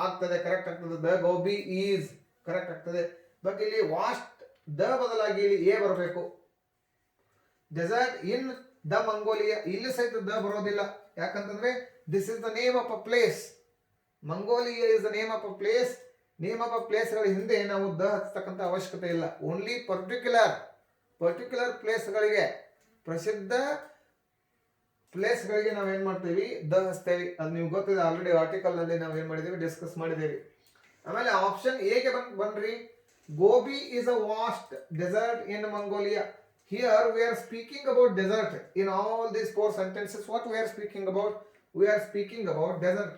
ಆಗ್ತದೆ, ಕರೆಕ್ಟ್ ಆಗ್ತದೆ. ದ ಗೋಬಿ ಈಸ್ ಕರೆಕ್ಟ್ ಆಗ್ತದೆ. ಬಟ್ ಇಲ್ಲಿ ವಾಸ್ಟ್ ದ ಬದಲಾಗಿ ಇಲ್ಲಿ ಎ ಬರಬೇಕು. ಡೆಸರ್ಟ್ ಇನ್ ದ ಮಂಗೋಲಿಯಾ, ಇಲ್ಲಿ ಸಹಿತ ದ ಬರೋದಿಲ್ಲ. ಯಾಕಂತಂದ್ರೆ this is the name of a place. Mongolia is the name of a place. Name of a ಪ್ಲೇಸ್ಗಳ ಹಿಂದೆ ನಾವು ದ ಹಚ್ಚತಕ್ಕಂಥ ಅವಶ್ಯಕತೆ ಇಲ್ಲ. ಓನ್ಲಿ ಪರ್ಟಿಕ್ಯುಲರ್ ಪ್ಲೇಸ್ಗಳಿಗೆ, ಪ್ರಸಿದ್ಧ ಪ್ಲೇಸ್ಗಳಿಗೆ ನಾವು ಏನ್ ಮಾಡ್ತೀವಿ, ದ ಹಚ್ತೇವಿ. ಅದು ನೀವು ಗೊತ್ತಿದೆ, ಆಲ್ರೆಡಿ ಆರ್ಟಿಕಲ್ ನಲ್ಲಿ ನಾವು ಏನ್ ಮಾಡಿದೀವಿ, ಡಿಸ್ಕಸ್ ಮಾಡಿದ್ದೇವೆ. ಆಮೇಲೆ ಆಪ್ಷನ್ ಎಗೆ ಬನ್ರಿ. Gobi is a vast desert in Mongolia. Here we are speaking about desert in all these 4 sentences. What we are speaking about? We are speaking about desert.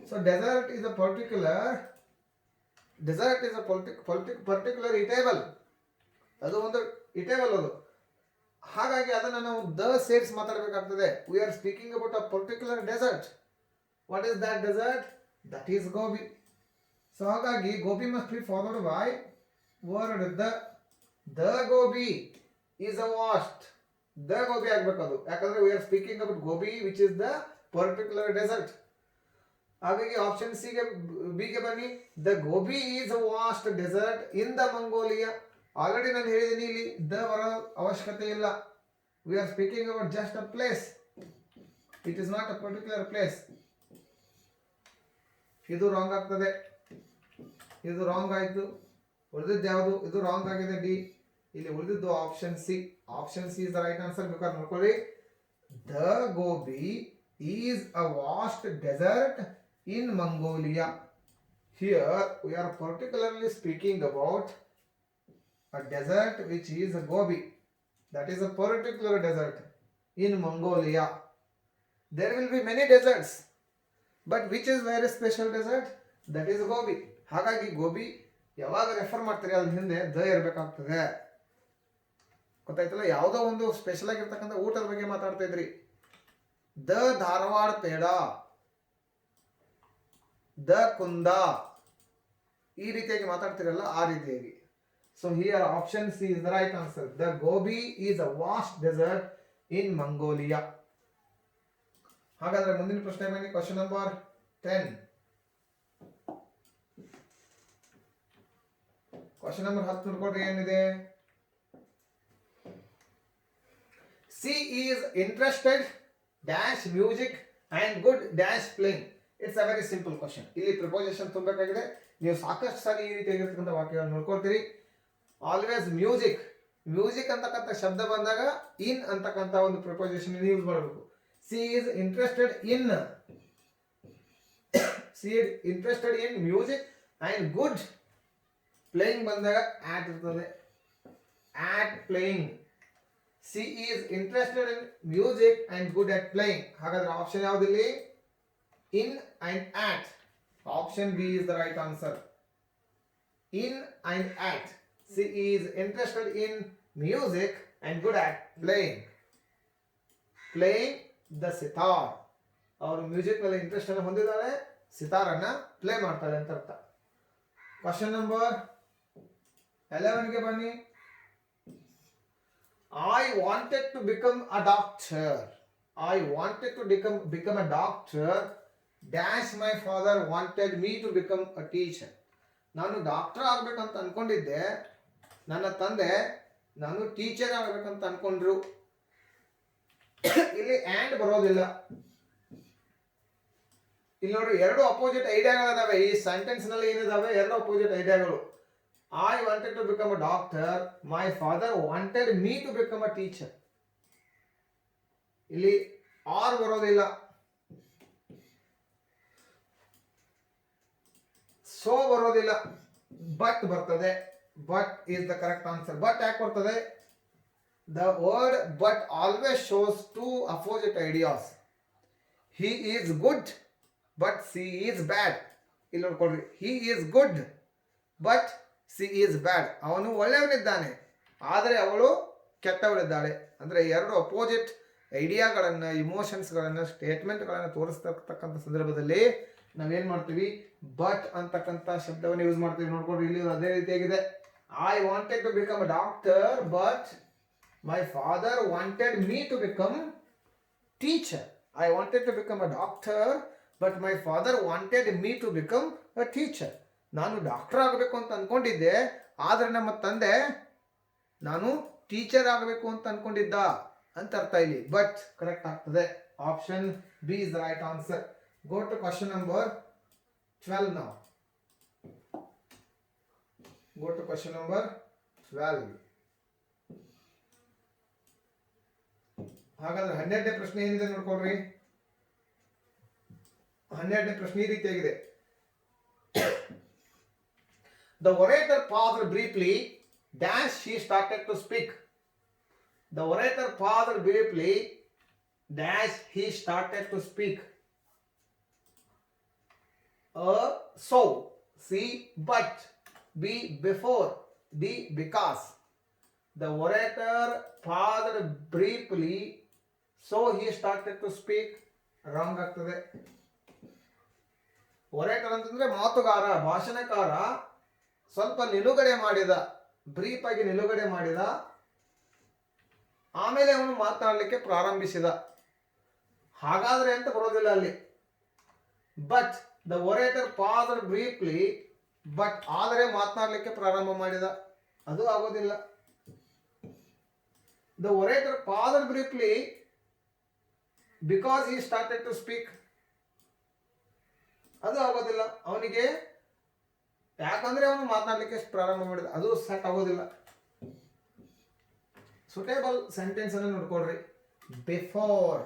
So desert is a particular eatable. ಅದು ಒಂದು eatable ಅದು. ಹಾಗಾಗಿ ಅದನ್ನು ನಾವು the ಸೇರ್ಸ್ ಮಾತಾಡಬೇಕಾಗ್ತದೆ. We are speaking about a particular desert. What is that desert? That is Gobi. So ಹಾಗಾಗಿ Gobi must be followed by word the. The Gobi is a vast. The Gobi ಆಗ್ಬೇಕದು. ಯಾಕಂದ್ರೆ we are speaking about Gobi which is the particular desert. ಹಾಗಾಗಿ option ಬಿಗೆ ಬನ್ನಿ. The Gobi is a vast desert in the Mongolia. Already ನಾನು ಹೇಳಿದ್ದೀನಿ, ಇಲ್ಲಿ the ಬರೋ ಅವಶ್ಯಕತೆ ಇಲ್ಲ. V are speaking about just a place. It is not a particular place. ಇದು ರಾಂಗ್ ಆಗ್ತದೆ, ಇದು ರಾಂಗ್ ಆಯ್ತು. ಉಳಿದಿದ್ದು ಯಾವುದು? ಇದು ರಾಂಗ್ ಆಗಿದೆ, ಡಿ. ಇಲ್ಲಿ ಉಳಿದಿದ್ದು option c. Option C is the right answer. ಬೇಕಾದ್ರೆ ನೋಡ್ಕೊಳ್ಳಿ. The Gobi is a vast desert in Mongolia. Here we are particularly speaking about a desert which is a Gobi. That is a particular desert in Mongolia. There will be many deserts, but which is very special desert? That is Gobi. ಹಾಗಾಗಿ ಗೋಬಿ ಯಾವಾಗ refer ಮಾಡ್ತೀರಿ ಅದ್ರ ಹಿಂದೆ the ಇರಬೇಕಾಗ್ತದೆ. ಗೊತ್ತಾಯ್ತಲ್ಲ? ಯಾವುದೋ ಒಂದು special ಆಗಿರ್ತಕ್ಕಂಥ ಊಟದ ಬಗ್ಗೆ ಮಾತಾಡ್ತಾ ಇದ್ರಿ. ದ ಧಾರವಾಡ ಪೇಡ, ದ ಕುಂದ, ಈ ರೀತಿಯಾಗಿ ಮಾತಾಡ್ತಿರಲ್ಲ, ಆ ರೀತಿಯಾಗಿ. So here option C is the right answer. The Gobi is a vast desert in Mongolia. ಹಾಗಾದ್ರೆ ಮುಂದಿನ ಪ್ರಶ್ನೆ ಬನ್ನಿ. Question number 10. ಕ್ವೆಶ್ಚನ್ ನಂಬರ್ 10 ನೋಡ್ಕೊಡ್ರಿ ಏನಿದೆ. C is interested dash music and good dash playing. It's a very simple question. ಇಲ್ಲಿ preposition ತುಂಬಬೇಕಾಗಿದೆ. ನೀವು ಸಾಕಷ್ಟು ಸಾರಿ ಈ ರೀತಿಯಾಗಿರ್ತಕ್ಕಂಥ ವಾಕ್ಯಗಳನ್ನು ನೋಡ್ಕೊಳ್ತೀರಿ. ಆಲ್ವೇಸ್ ಮ್ಯೂಸಿಕ್ ಅಂತಕ್ಕಂಥ ಶಬ್ದ ಬಂದಾಗ ಇನ್ ಅಂತಕ್ಕಂಥ ಒಂದು ಪ್ರಿಪೋಸಿಷನ್ ಯೂಸ್ ಮಾಡಬೇಕು. She is interested in music and good playing ಬಂದಾಗ ಆಟ್ ಇರ್ತದೆ. At playing. She is interested in music and good at playing. ಹಾಗಾದ್ರೆ ಆಪ್ಷನ್ ಯಾವುದಿಲ್ಲಿ? In and at. Option B is the right answer. In and at. She is interested in music and good at playing the sitar. ಅವರು music ನಲ್ಲಿ interest ಅನ್ನು ಹೊಂದಿದ್ದಾಳೆ, ಸಿತಾರನ್ನ play ಮಾಡ್ತಾಳೆ ಅಂತ ಅರ್ಥ. Question number 11 ಗೆ ಬನ್ನಿ. I wanted to become a doctor. I wanted to become a doctor. Dash my father wanted me to become a teacher. ನಾನು doctor ಆಗ್ಬೇಕಂತ ಅನ್ಕೊಂಡಿದ್ದೆ, ನನ್ನ ತಂದೆ ನಾನು ಟೀಚರ್ ಆಗ್ಬೇಕಂತ ಅನ್ಕೊಂಡ್ರು. ಇಲ್ಲಿ ಆ್ಯಂಡ್ ಬರೋದಿಲ್ಲ. ಇಲ್ಲಿ ನೋಡ್ರಿ, ಎರಡು ಅಪೋಸಿಟ್ ಐಡಿಯಾಗಳಿದಾವೆ ಈ ಸೆಂಟೆನ್ಸ್ ನಲ್ಲಿ. ಏನಿದಾವೆ? ಎರಡು ಅಪೋಸಿಟ್ ಐಡಿಯಾಗಳು. I wanted to become a doctor, my father wanted me to become a teacher. ಇಲ್ಲಿ ಆರ್ ಬರೋದಿಲ್ಲ, ಸೋ ಬರೋದಿಲ್ಲ, ಬಟ್ ಬರ್ತದೆ. But is the correct answer. But ಯಾಕೆ ಬರ್ತದೆ? The word but always shows two opposite ideas. He is good but she is bad. ಇಲ್ಲಿ ನೋಡ್ಕೊಳ್ರಿ, he is good but she is bad. ಅವನು ಒಳ್ಳೆಯವನಿದ್ದಾನೆ ಆದರೆ ಅವಳು ಕೆಟ್ಟವಳಿದ್ದಾಳೆ. ಅಂದರೆ ಎರಡು ಅಪೋಸಿಟ್ ಐಡಿಯಾಗಳನ್ನು, ಇಮೋಷನ್ಸ್ಗಳನ್ನು, ಸ್ಟೇಟ್ಮೆಂಟ್ಗಳನ್ನು ತೋರಿಸ್ತಕ್ಕಂಥ ಸಂದರ್ಭದಲ್ಲಿ ನಾವೇನು ಮಾಡ್ತೀವಿ? ಬಟ್ ಅಂತಕ್ಕಂಥ ಶಬ್ದವನ್ನು ಯೂಸ್ ಮಾಡ್ತೀವಿ. ನೋಡ್ಕೊಳ್ರಿ, ಇಲ್ಲಿ ಅದೇ ರೀತಿಯಾಗಿದೆ. I wanted to become a doctor but my father wanted me to become teacher. I wanted to become a doctor but my father wanted me to become a teacher. ನಾನು doctor ಆಗಬೇಕು ಅಂತ ಅನ್ಕೊಂಡಿದ್ದೆ, ಆದರೆ ನಮ್ಮ ತಂದೆ ನಾನು ಟೀಚರ್ ಆಗಬೇಕು ಅಂತ ಅನ್ಕೊಂಡಿದ್ದ ಅಂತ ಅರ್ಥ ಇಲ್ಲಿ. ಬಟ್ ಕರೆಕ್ಟ್ ಆಗ್ತದೆ. Option B is the right answer. Go to question number 12 now. Go to question number 12. ಹಾಗಾದ್ರೆ 12ನೇ ಪ್ರಶ್ನೆ ಏನಿದೆ ನೋಡ್ಕೊಳ್ರಿ. 12ನೇ ಪ್ರಶ್ನೆ ಈ ರೀತಿಯಾಗಿದೆ. The orator paused briefly, dash he started to speak. The orator paused briefly, dash he started to speak. So, C, but, B, before, D, because. The orator paused briefly, so he started to speak. Wrong ಆಗ್ತದೆ. Orator ಅಂತಂದ್ರೆ ಮಾತುಗಾರ, ಭಾಷಣಕಾರ. ಸ್ವಲ್ಪ ನಿಲುಗಡೆ ಮಾಡಿದ, brief ಆಗಿ ನಿಲುಗಡೆ ಮಾಡಿದ, ಆಮೇಲೆ ಅವನು ಮಾತನಾಡಲಿಕ್ಕೆ ಪ್ರಾರಂಭಿಸಿದ. ಹಾಗಾದ್ರೆ ಅಂತ ಬರೋದಿಲ್ಲ ಅಲ್ಲಿ. But the orator paused briefly, but ಆದರೆ ಮಾತನಾಡಲಿಕ್ಕೆ ಪ್ರಾರಂಭ ಮಾಡಿದ, ಅದು ಆಗೋದಿಲ್ಲ. The orator paused briefly because he started to speak, ಅದು ಆಗೋದಿಲ್ಲ ಅವನಿಗೆ, ಯಾಕಂದ್ರೆ ಅವನು ಮಾತನಾಡಲಿಕ್ಕೆ ಪ್ರಾರಂಭ ಮಾಡಿದ, ಅದು ಸೆಟ್ ಆಗೋದಿಲ್ಲ. ಸುಟೇಬಲ್ ಸೆಂಟೆನ್ಸ್ ಅನ್ನು ನೋಡ್ಕೊಳ್ರಿ. ಬಿಫೋರ್,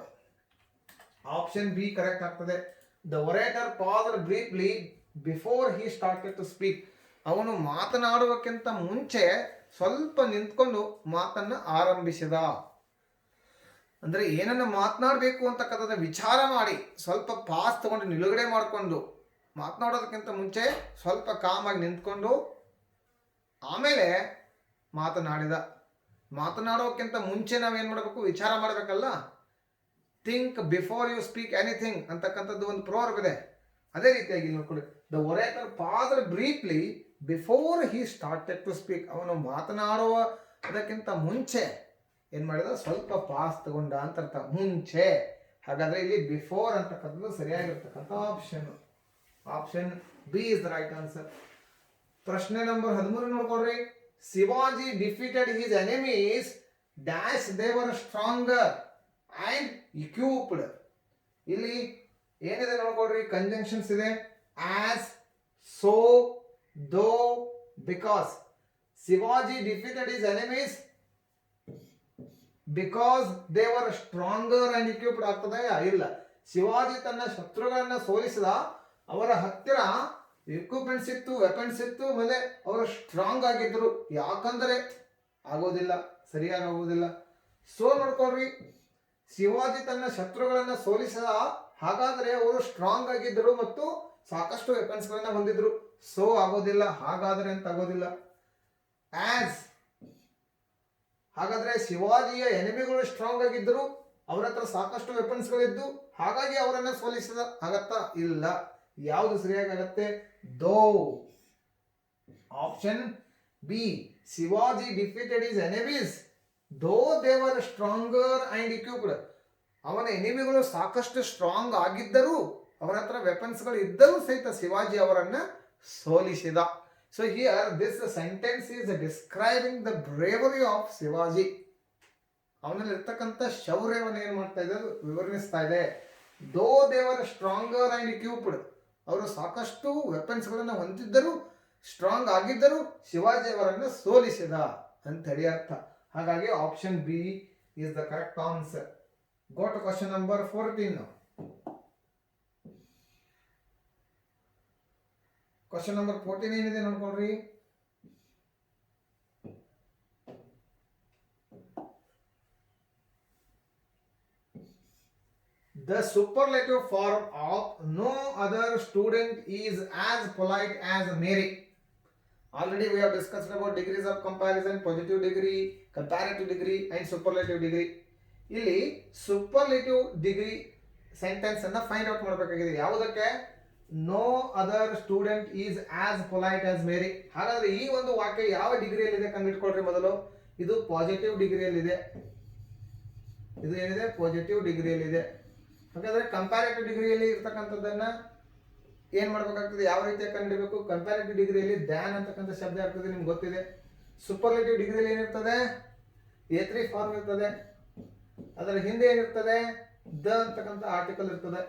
ಆಪ್ಷನ್ ಬಿ ಕರೆಕ್ಟ್ ಆಗ್ತದೆ. The orator paused briefly before he started to speak. ಅವನು ಮಾತನಾಡುವಕ್ಕಿಂತ ಮುಂಚೆ ಸ್ವಲ್ಪ ನಿಂತ್ಕೊಂಡು ಮಾತನ್ನ ಆರಂಭಿಸಿದ. ಅಂದ್ರೆ ಏನನ್ನ ಮಾತನಾಡಬೇಕು ಅಂತಕ್ಕಂಥದ್ದು ವಿಚಾರ ಮಾಡಿ ಸ್ವಲ್ಪ ಪಾಸ್ ತಗೊಂಡು ನಿಲುಗಡೆ ಮಾಡಿಕೊಂಡು ಮಾತನಾಡೋದಕ್ಕಿಂತ ಮುಂಚೆ ಸ್ವಲ್ಪ ಕಾಮಾಗಿ ನಿಂತ್ಕೊಂಡು ಆಮೇಲೆ ಮಾತನಾಡಿದ. ಮಾತನಾಡೋಕ್ಕಿಂತ ಮುಂಚೆ ನಾವೇನು ಮಾಡಬೇಕು? ವಿಚಾರ ಮಾಡಬೇಕಲ್ಲ. Think before you speak anything ಅಂತಕ್ಕಂಥದ್ದು ಒಂದು ಪ್ರೋವರ್ಬ್ ಇದೆ. ಅದೇ ರೀತಿಯಾಗಿ ನೋಡ್ಕೊಳ್ಳಿ. The orator paused briefly before he started to speak. ಅವನು ಮಾತನಾಡುವ ಅದಕ್ಕಿಂತ ಮುಂಚೆ ಏನು ಮಾಡಿದ? ಸ್ವಲ್ಪ ಪಾಸ್ ತಗೊಂಡ ಅಂತ ಅರ್ಥ, ಮುಂಚೆ. ಹಾಗಾದ್ರೆ ಇಲ್ಲಿ ಬಿಫೋರ್ ಅಂತಕ್ಕಂಥದ್ದು ಸರಿಯಾಗಿರ್ತಕ್ಕಂಥ option. Option B is the right answer. ಪ್ರಶ್ನೆ ನಂಬರ್ 13 ನೋಡ್ಕೊಳ್ರಿ. Shivaji defeated his enemies dash they were stronger and equipped. ಇಲ್ಲಿ ಏನಿದೆ ನೋಡ್ಕೊಳ್ರಿ, ಕಂಜಂಕ್ಷನ್ಸ್ ಇದೆ. As, so, though, because. Shivaji defeated his enemies because they were stronger and equipped ಆಗ್ತದೆ? ಇಲ್ಲ. ಶಿವಾಜಿ ತನ್ನ ಶತ್ರುಗಳನ್ನ ಸೋಲಿಸಿದ, ಅವರ ಹತ್ತಿರ ಇಕ್ವಿಪ್ಮೆಂಟ್ಸ್ ಇತ್ತು, ವೆಪನ್ಸ್ ಇತ್ತು, ಆಮೇಲೆ ಅವರು ಸ್ಟ್ರಾಂಗ್ ಆಗಿದ್ರು. ಯಾಕಂದ್ರೆ ಆಗೋದಿಲ್ಲ, ಸರಿಯಾಗಿ ಆಗೋದಿಲ್ಲ. ಸೋ ನೋಡ್ಕೊಳ್ರಿ, ಶಿವಾಜಿ ತನ್ನ ಶತ್ರುಗಳನ್ನ ಸೋಲಿಸಿದ, ಹಾಗಾದ್ರೆ ಅವರು ಸ್ಟ್ರಾಂಗ್ ಆಗಿದ್ದರು ಮತ್ತು ಸಾಕಷ್ಟು ವೆಪನ್ಸ್ ಗಳನ್ನ ಹೊಂದಿದ್ರು. ಸೋ ಆಗೋದಿಲ್ಲ, ಹಾಗಾದ್ರೆ ಅಂತ ಆಗೋದಿಲ್ಲ. ಆಸ್, ಹಾಗಾದ್ರೆ ಶಿವಾಜಿಯ ಎನಿಮಿಗಳು ಸ್ಟ್ರಾಂಗ್ ಆಗಿದ್ದರು, ಅವರ ಹತ್ರ ಸಾಕಷ್ಟು ವೆಪನ್ಸ್ ಗಳಿದ್ದು, ಹಾಗಾಗಿ ಅವರನ್ನ ಸೋಲಿಸಿದ. ಆಗತ್ತಾ? ಇಲ್ಲ. ಯಾವುದು ಸರಿಯಾಗಿ ಆಗತ್ತೆ? ದೋ. Option B, Shivaji defeated his enemies though they were stronger and equipped. ಅವನ ಎನಿಮಿಗಳು ಸಾಕಷ್ಟು ಸ್ಟ್ರಾಂಗ್ ಆಗಿದ್ದರೂ, ಅವರ ಹತ್ರ ವೆಪನ್ಸ್ಗಳು ಇದ್ದರೂ ಸಹಿತ ಶಿವಾಜಿ ಅವರನ್ನ ಸೋಲಿಸಿದ. So here this sentence is describing the bravery of Shivaji. ಅವನಲ್ಲಿ ಇರ್ತಕ್ಕಂಥ ಶೌರ್ಯವನ್ನು ಏನು ಮಾಡ್ತಾ ಇದೆ, ವಿವರಿಸ್ತಾ ಇದೆ. ದೋ ದೇವರ್ ಸ್ಟ್ರಾಂಗರ್ ಅಂಡ್ ಇಕ್ವಿಪ್ಡ್, ಅವರು ಸಾಕಷ್ಟು ವೆಪನ್ಸ್ಗಳನ್ನು ಹೊಂದಿದ್ದರು, ಸ್ಟ್ರಾಂಗ್ ಆಗಿದ್ದರು, ಶಿವಾಜಿ ಅವರನ್ನು ಸೋಲಿಸಿದ ಅಂತ ಹೇಳಿ ಅರ್ಥ. ಹಾಗಾಗಿ option B is the correct answer. Go to question number 14. Question number 14 ಏನಿದೆ ನೋಡ್ಕೊಳ್ರಿ. The superlative form of no other student is as polite as Mary. Already we have discussed about degrees of comparison, positive degree, comparative degree and superlative degree. ಇಲ್ಲಿ superlative degree sentence ಅನ್ನ find out ಮಾಡಬೇಕಾಗಿದೆ. ಯಾವುದಕ್ಕೆ? No other student is as polite as Mary. ಹಾಗಾದ್ರೆ ಈ ಒಂದು ವಾಕ್ಯ ಯಾವ ಡಿಗ್ರಿಯಲ್ಲಿದೆ ಕಂಡುಹಿಡ್ಕೊಳ್ರಿ ಮೊದಲು. ಇದು ಪಾಸಿಟಿವ್ ಡಿಗ್ರಿಯಲ್ಲಿದೆ. ಇದು ಏನಿದೆ? ಪಾಸಿಟಿವ್ ಡಿಗ್ರಿಯಲ್ಲಿದೆ. ಹಾಗಾದ್ರೆ ಕಂಪ್ಯಾರೇಟಿವ್ ಡಿಗ್ರಿಯಲ್ಲಿ ಇರ್ತಕ್ಕಂಥದ್ದನ್ನ ಏನ್ ಮಾಡ್ಬೇಕಾಗ್ತದೆ, ಯಾವ ರೀತಿಯಾಗಿ ಕಂಡುಹಿಡಬೇಕು? ಕಂಪ್ಯಾರೇಟಿವ್ ಡಿಗ್ರಿಯಲ್ಲಿ ದ್ಯಾನ್ ಅಂತಕ್ಕಂಥ ಶಬ್ದ ಇರ್ತದೆ, ನಿಮ್ಗೆ ಗೊತ್ತಿದೆ. ಸೂಪರ್ಲೇಟಿವ್ ಡಿಗ್ರಿಯಲ್ಲಿ ಏನಿರ್ತದೆ? A3 ಫಾರ್ಮ್ ಇರ್ತದೆ. ಅದರ ಹಿಂದೆ ಏನಿರ್ತದೆ? ದ ಅಂತಕ್ಕಂಥ ಆರ್ಟಿಕಲ್ ಇರ್ತದೆ.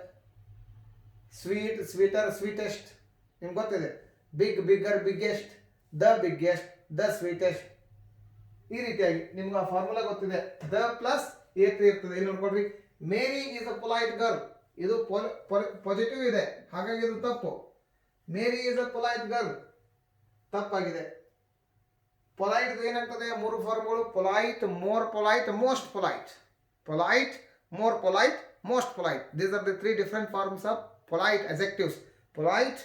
ಸ್ವೀಟ್, ಸ್ವೀಟರ್, ಸ್ವೀಟೆಸ್ಟ್, ನಿಮ್ಗೆ ಗೊತ್ತಿದೆ. Big, bigger, biggest, the biggest, the sweetest. ಈ ರೀತಿಯಾಗಿ ನಿಮ್ಗೆ ಆ ಫಾರ್ಮುಲಾ ಗೊತ್ತಿದೆ. ದ ಪ್ಲಸ್ A3 ಇರ್ತದೆ. ಇಲ್ಲಿ ನೋಡ್ಕೊಡ್ರಿ, Mary is a polite girl. ಇದು ಪಾಸಿಟಿವ್ ಇದೆ, ಹಾಗಾಗಿ ಇದು ತಪ್ಪು. Mary is a polite girl ತಪ್ಪಾಗಿದೆ. ಪೊಲೈಟ್ ಏನಾಗ್ತದೆ? ಮೂರು ಫಾರ್ಮ್ಗಳು: polite, more polite, most polite. Polite, more polite, most polite. These are the 3 different forms of polite adjectives. Polite,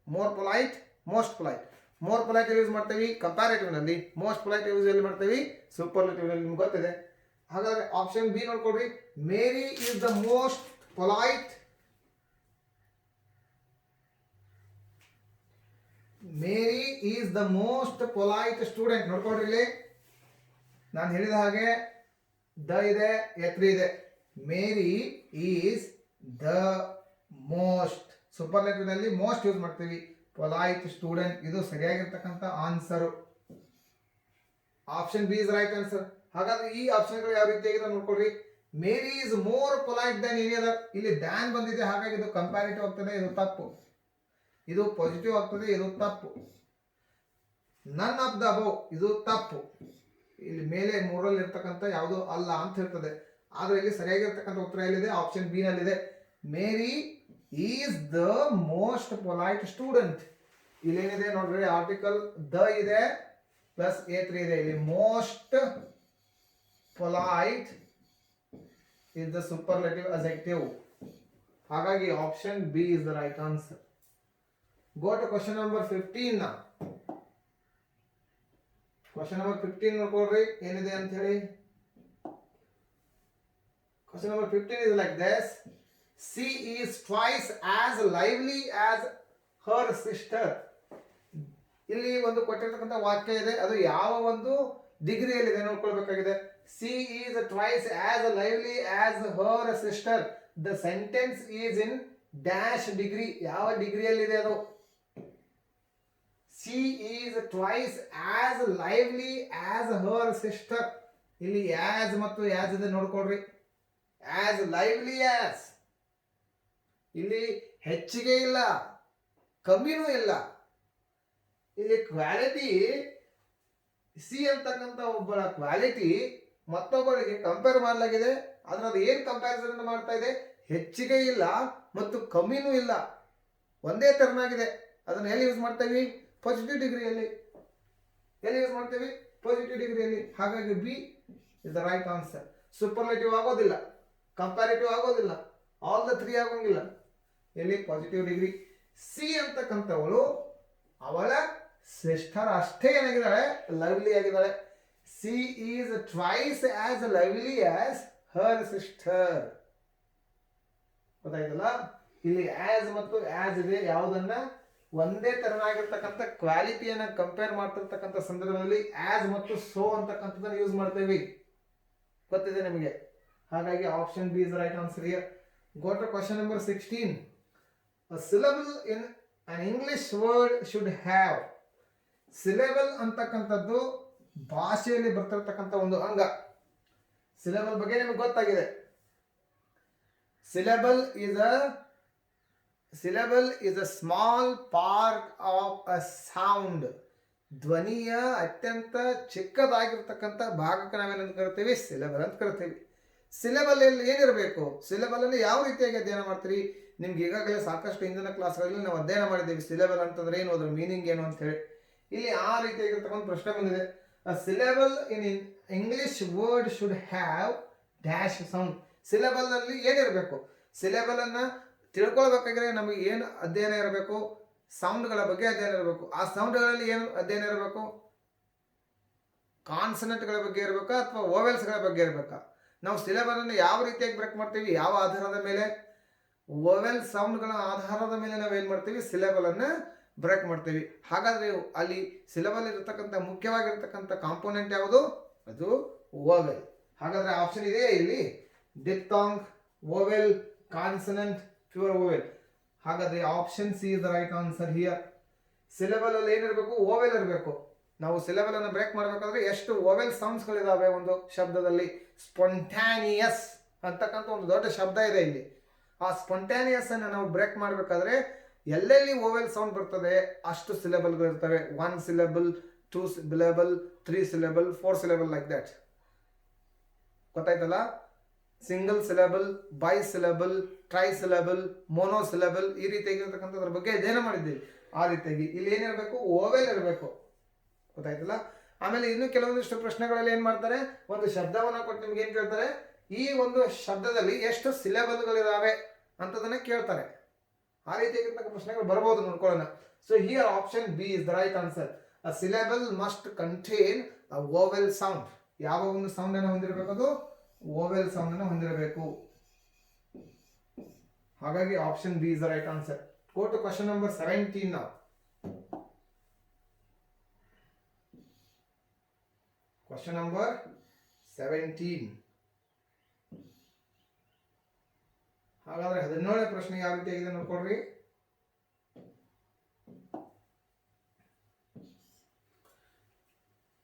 more polite, most polite. More polite use ಮಾಡ್ತೀವಿ comparative ನಲ್ಲಿ, most polite use ಎಲ್ಲಿ ಮಾಡ್ತೀವಿ? Superlative ನಲ್ಲಿ. ನಿಮ್ಗೆ ಗೊತ್ತಿದೆ. ಹಾಗಾದ್ರೆ option B ನೋಡ್ಕೊಡ್ರಿ. Mary is the most polite. Mary is the most polite student. ನೋಡ್ಕೊಡ್ರಿ, ಇಲ್ಲಿ ನಾನು ಹೇಳಿದ ಹಾಗೆ ದ ಇದೆ, A3 ಇದೆ. Mary is the most. Superlative ನಲ್ಲಿ ಮೋಸ್ಟ್ ಯೂಸ್ ಮಾಡ್ತೀವಿ. ಪೊಲೈಟ್ ಸ್ಟೂಡೆಂಟ್, ಇದು ಸರಿಯಾಗಿರ್ತಕ್ಕಂಥ answer. Option B is right answer. ಹಾಗಾದ್ರೆ ಈ ಆಪ್ಷನ್ಗಳು ಯಾವ ರೀತಿಯಾಗಿದೆ ನೋಡ್ಕೊಳ್ರಿ. Mary is more polite than any other. ಇಲ್ಲಿ ದ್ಯಾನ್ ಬಂದಿದೆ, ಹಾಗಾಗಿ ಇದು ಕಂಪ್ಯಾರಿಟಿವ್ ಆಗ್ತದೆ, ಇದು ತಪ್ಪು. ಇದು ಪಾಸಿಟಿವ್ ಆಗ್ತದೆ, ಇದು ತಪ್ಪು. ನನ್ ಆಫ್ ದ ಅಬೌವ್, ಇದು ತಪ್ಪು. ಇಲ್ಲಿ ಮೇಲೆ ಮೂರಲ್ಲಿ ಇರ್ತಕ್ಕಂಥ ಯಾವುದು ಅಲ್ಲ ಅಂತ ಹೇಳ್ತದೆ. ಆದ್ರೆ ಇಲ್ಲಿ ಸರಿಯಾಗಿರ್ತಕ್ಕಂಥ ಉತ್ತರ ಎಲ್ಲಿದೆ? ಆಪ್ಷನ್ ಬಿ ನಲ್ಲಿದೆ. Mary is the most polite student. ಇಲ್ಲೇನಿದೆ ನೋಡ್ರಿ, ಆರ್ಟಿಕಲ್ ದ ಇದೆ ಪ್ಲಸ್ A3 ಇದೆ. ಇಲ್ಲಿ most polite is the superlative adjective. ಹಾಗಾಗಿ option B is the right answer. Go to question number 15 now. Question number 15 ನೋಡ್ಕೊಳ್ರಿ ಏನಿದೆ ಅಂತ ಹೇಳಿ. Question number 15 is like this. She is twice as lively as her sister. ಇಲ್ಲಿ ಒಂದು ಕೊಟ್ಟಿರ್ತಕ್ಕಂಥ ವಾಕ್ಯ ಇದೆ, ಅದು ಯಾವ ಒಂದು ಡಿಗ್ರಿಯಲ್ಲಿದೆ ನೋಡ್ಕೊಳ್ಬೇಕಾಗಿದೆ. She is twice as lively as her sister. The sentence is in dash degree. ಯಾವ ಡಿಗ್ರಿಯಲ್ಲಿದೆ ಅದು? She is twice as lively as her sister. ಇಲ್ಲಿ as ಮತ್ತು as ಇದೆ ನೋಡ್ಕೊಳ್ರಿ. As lively as, ಇಲ್ಲಿ ಹೆಚ್ಚಿಗೆ ಇಲ್ಲ, ಕಮ್ಮಿನೂ ಇಲ್ಲ. ಇಲ್ಲಿ ಕ್ವಾಲಿಟಿ, ಸಿ ಅಂತಕ್ಕಂಥ ಒಬ್ಬಳ ಕ್ವಾಲಿಟಿ ಮತ್ತೊಬ್ಬರಿಗೆ ಕಂಪೇರ್ ಮಾಡಲಾಗಿದೆ. ಆದ್ರೆ ಅದು ಏನು ಕಂಪ್ಯಾರಿಸನ್ ಮಾಡ್ತಾ ಇದೆ? ಹೆಚ್ಚಿಗೆ ಇಲ್ಲ ಮತ್ತು ಕಮ್ಮಿನೂ ಇಲ್ಲ, ಒಂದೇ ತೆರನಾಗಿದೆ. ಅದನ್ನ ಎಲ್ಲಿ ಯೂಸ್ ಮಾಡ್ತೀವಿ? ಪಾಸಿಟಿವ್ ಡಿಗ್ರಿಯಲ್ಲಿ. ಎಲ್ಲಿ ಯೂಸ್ ಮಾಡ್ತೀವಿ? ಪಾಸಿಟಿವ್ ಡಿಗ್ರಿಯಲ್ಲಿ. ಹಾಗಾಗಿ B is the right answer. Superlative ಆಗೋದಿಲ್ಲ, ಕಂಪ್ಯಾರಿಟಿವ್ ಆಗೋದಿಲ್ಲ, ಆಲ್ ದ 3 ಆಗೋಂಗಿಲ್ಲ. ಎಲ್ಲಿ? Positive degree. ಸಿ ಅಂತಕ್ಕಂಥವಳು ಅವಳ ಸಿಸ್ಟರ್ ಅಷ್ಟೇ ಏನಾಗಿದ್ದಾಳೆ? ಲವ್ಲಿ ಆಗಿದ್ದಾಳೆ. She is twice as lively as her sister. ಗೊತ್ತಾಯ್ತಲ್ಲ? ಇಲ್ಲಿ ಆಸ್ ಮತ್ತು ಆಸ್ ಇದೆ. ಯಾವುದನ್ನ ಒಂದೇ ತರನಾಗಿರ್ತಕ್ಕಂಥ ಕ್ವಾಲಿಟಿಯನ್ನ ಕಂಪೇರ್ ಮಾಡ್ತಿರ್ತಕ್ಕಂಥ ಸಂದರ್ಭದಲ್ಲಿ ಆಸ್ ಮತ್ತು ಸೋ ಅಂತಕ್ಕಂಥದ್ದನ್ನ ಯೂಸ್ ಮಾಡ್ತೇವೆ. ಗೊತ್ತಿದೆ ನಿಮಗೆ. ಹಾಗಾಗಿ option B is right answer here. Go to question number 16. A syllable in an English word should have syllable ಅಂತಕ್ಕಂಥದ್ದು ಭಾಷೆಯಲ್ಲಿ ಬರ್ತಿರ್ತಕ್ಕಂಥ ಒಂದು ಅಂಗ. ಸಿಲೆಬಲ್ ಬಗ್ಗೆ ನಿಮಗೆ ಗೊತ್ತಾಗಿದೆ. Syllable is a small part of a sound. ಧ್ವನಿಯ ಅತ್ಯಂತ ಚಿಕ್ಕದಾಗಿರ್ತಕ್ಕಂಥ ಭಾಗಕ್ಕೆ ನಾವೇನಂತ ಕರಿತೀವಿ? ಸಿಲೆಬಲ್ ಅಂತ ಕರಿತೀವಿ. ಸಿಲೆಬಲ್ ಅಲ್ಲಿ ಏನಿರಬೇಕು? ಸಿಲೆಬಲ್ ಅಲ್ಲಿ ಯಾವ ರೀತಿಯಾಗಿ ಅಧ್ಯಯನ ಮಾಡ್ತೀರಿ? ನಿಮ್ಗೆ ಈಗಾಗಲೇ ಸಾಕಷ್ಟು ಹಿಂದಿನ ಕ್ಲಾಸ್ಗಳಲ್ಲಿ ನಾವು ಅಧ್ಯಯನ ಮಾಡಿದ್ದೀವಿ. ಸಿಲೆಬಲ್ ಅಂತಂದ್ರೆ ಏನು, ಅದ್ರ ಮೀನಿಂಗ್ ಏನು ಅಂತ ಹೇಳಿ. ಇಲ್ಲಿ ಆ ರೀತಿಯಾಗಿರ್ತಕ್ಕಂಥ ಪ್ರಶ್ನೆ ಬಂದಿದೆ. A syllable in English word should have dash sound. Syllable ನಲ್ಲಿ ಏನಿರಬೇಕು? ಸಿಲೆಬಲ್ ಅನ್ನ ತಿಳ್ಕೊಳ್ಬೇಕಾದ್ರೆ ನಮಗೆ ಏನು ಅಧ್ಯಯನ ಇರಬೇಕು? ಸೌಂಡ್ಗಳ ಬಗ್ಗೆ ಅಧ್ಯಯನ ಇರಬೇಕು. ಆ ಸೌಂಡ್ಗಳಲ್ಲಿ ಏನು ಅಧ್ಯಯನ ಇರಬೇಕು? ಕಾನ್ಸನೆಂಟ್ಗಳ ಬಗ್ಗೆ ಇರಬೇಕಾ ಅಥವಾ ವೋವೆಲ್ಸ್ಗಳ ಬಗ್ಗೆ ಇರಬೇಕಾ? ನಾವು ಸಿಲೆಬಲ್ ಅನ್ನು ಯಾವ ರೀತಿಯಾಗಿ ಬ್ರೇಕ್ ಮಾಡ್ತೀವಿ? ಯಾವ ಆಧಾರದ ಮೇಲೆ? ವೋವೆಲ್ ಸೌಂಡ್ಗಳ ಆಧಾರದ ಮೇಲೆ ನಾವೇನು ಮಾಡ್ತೀವಿ? ಸಿಲೆಬಲ್ ಅನ್ನು ಬ್ರೇಕ್ ಮಾಡ್ತೀವಿ. ಹಾಗಾದ್ರೆ ಅಲ್ಲಿ ಸಿಲೆಬಲ್ ಇರತಕ್ಕಂಥ ಮುಖ್ಯವಾಗಿರ್ತಕ್ಕಂಥ ಕಾಂಪೋನೆಂಟ್ ಯಾವುದು? ಅದು ವೋವೆಲ್. ಹಾಗಾದ್ರೆ ಆಪ್ಷನ್ ಇದೆ ಇಲ್ಲಿ, ಡಿಪ್ತಾಂಗ್, ವೋವೆಲ್, ಕಾನ್ಸನೆಂಟ್, ಪ್ಯೂರ್ ವೋವೆಲ್. ಹಾಗಾದ್ರೆ option C is the right answer here. Syllable ಅಲ್ಲಿ ಏನಿರಬೇಕು? ವೋವೆಲ್ ಇರಬೇಕು. ನಾವು ಸಿಲೆಬಲ್ ಅನ್ನು ಬ್ರೇಕ್ ಮಾಡಬೇಕಾದ್ರೆ ಎಷ್ಟು ವೋವೆಲ್ ಸೌಂಡ್ಸ್ಗಳಿದಾವೆ ಒಂದು ಶಬ್ದದಲ್ಲಿ? ಸ್ಪೊಂಟ್ಯಾನಿಯಸ್ ಅಂತಕ್ಕಂಥ ಒಂದು ದೊಡ್ಡ ಶಬ್ದ ಇದೆ ಇಲ್ಲಿ. ಆ ಸ್ಪೊಂಟ್ಯಾನಿಯಸ್ ಅನ್ನು ನಾವು ಬ್ರೇಕ್ ಮಾಡಬೇಕಾದ್ರೆ ಎಲ್ಲೆಲ್ಲಿ ವೋವೆಲ್ ಸೌಂಡ್ ಬರ್ತದೆ ಅಷ್ಟು ಸಿಲೆಬಲ್ಗಳು ಇರ್ತವೆ. 1 syllable, 2 syllable, 3 syllable, 4 syllable like that. ಗೊತ್ತಾಯ್ತಲ್ಲ? Single syllable, by syllable, try syllable, mono syllable, ಈ ರೀತಿಯಾಗಿರ್ತಕ್ಕಂಥದ್ರ ಬಗ್ಗೆ ಅಧ್ಯಯನ ಮಾಡಿದ್ದೀವಿ. ಆ ರೀತಿಯಾಗಿ ಇಲ್ಲಿ ಏನಿರಬೇಕು? ವೋವೆಲ್ ಇರಬೇಕು. ಗೊತ್ತಾಯ್ತಲ್ಲ? ಆಮೇಲೆ ಇನ್ನು ಕೆಲವೊಂದಿಷ್ಟು ಪ್ರಶ್ನೆಗಳಲ್ಲಿ ಏನ್ ಮಾಡ್ತಾರೆ? ಒಂದು ಶಬ್ದವನ್ನ ಕೊಟ್ಟು ನಿಮ್ಗೆ ಏನ್ ಕೇಳ್ತಾರೆ? ಈ ಒಂದು ಶಬ್ದದಲ್ಲಿ ಎಷ್ಟು ಸಿಲೆಬಲ್ಗಳಿದಾವೆ ಅಂತದನ್ನ ಕೇಳ್ತಾರೆ. ಆ ರೀತಿಯಾಗಿರ್ತಕ್ಕ ಪ್ರಶ್ನೆಗಳು ಬರಬಹುದು, ನೋಡ್ಕೊಳ್ಳೋಣ. So here option B is the right answer. A syllable must contain a ವೋವೆಲ್ sound. ಯಾವ ಒಂದು ಸೌಂಡ್ ಅನ್ನು ಹೊಂದಿರಬೇಕು? ಅದು ವೋವೆಲ್ ಸೌಂಡ್ ಅನ್ನು ಹೊಂದಿರಬೇಕು. ಹಾಗಾಗಿ option B is the right answer. Go to question number 17 now. Question number 17. ಹಾಗಾದ್ರೆ 17ನೇ ಪ್ರಶ್ನೆ ಯಾವ ರೀತಿಯಾಗಿದೆ ನೋಡ್ಕೊಡ್ರಿ.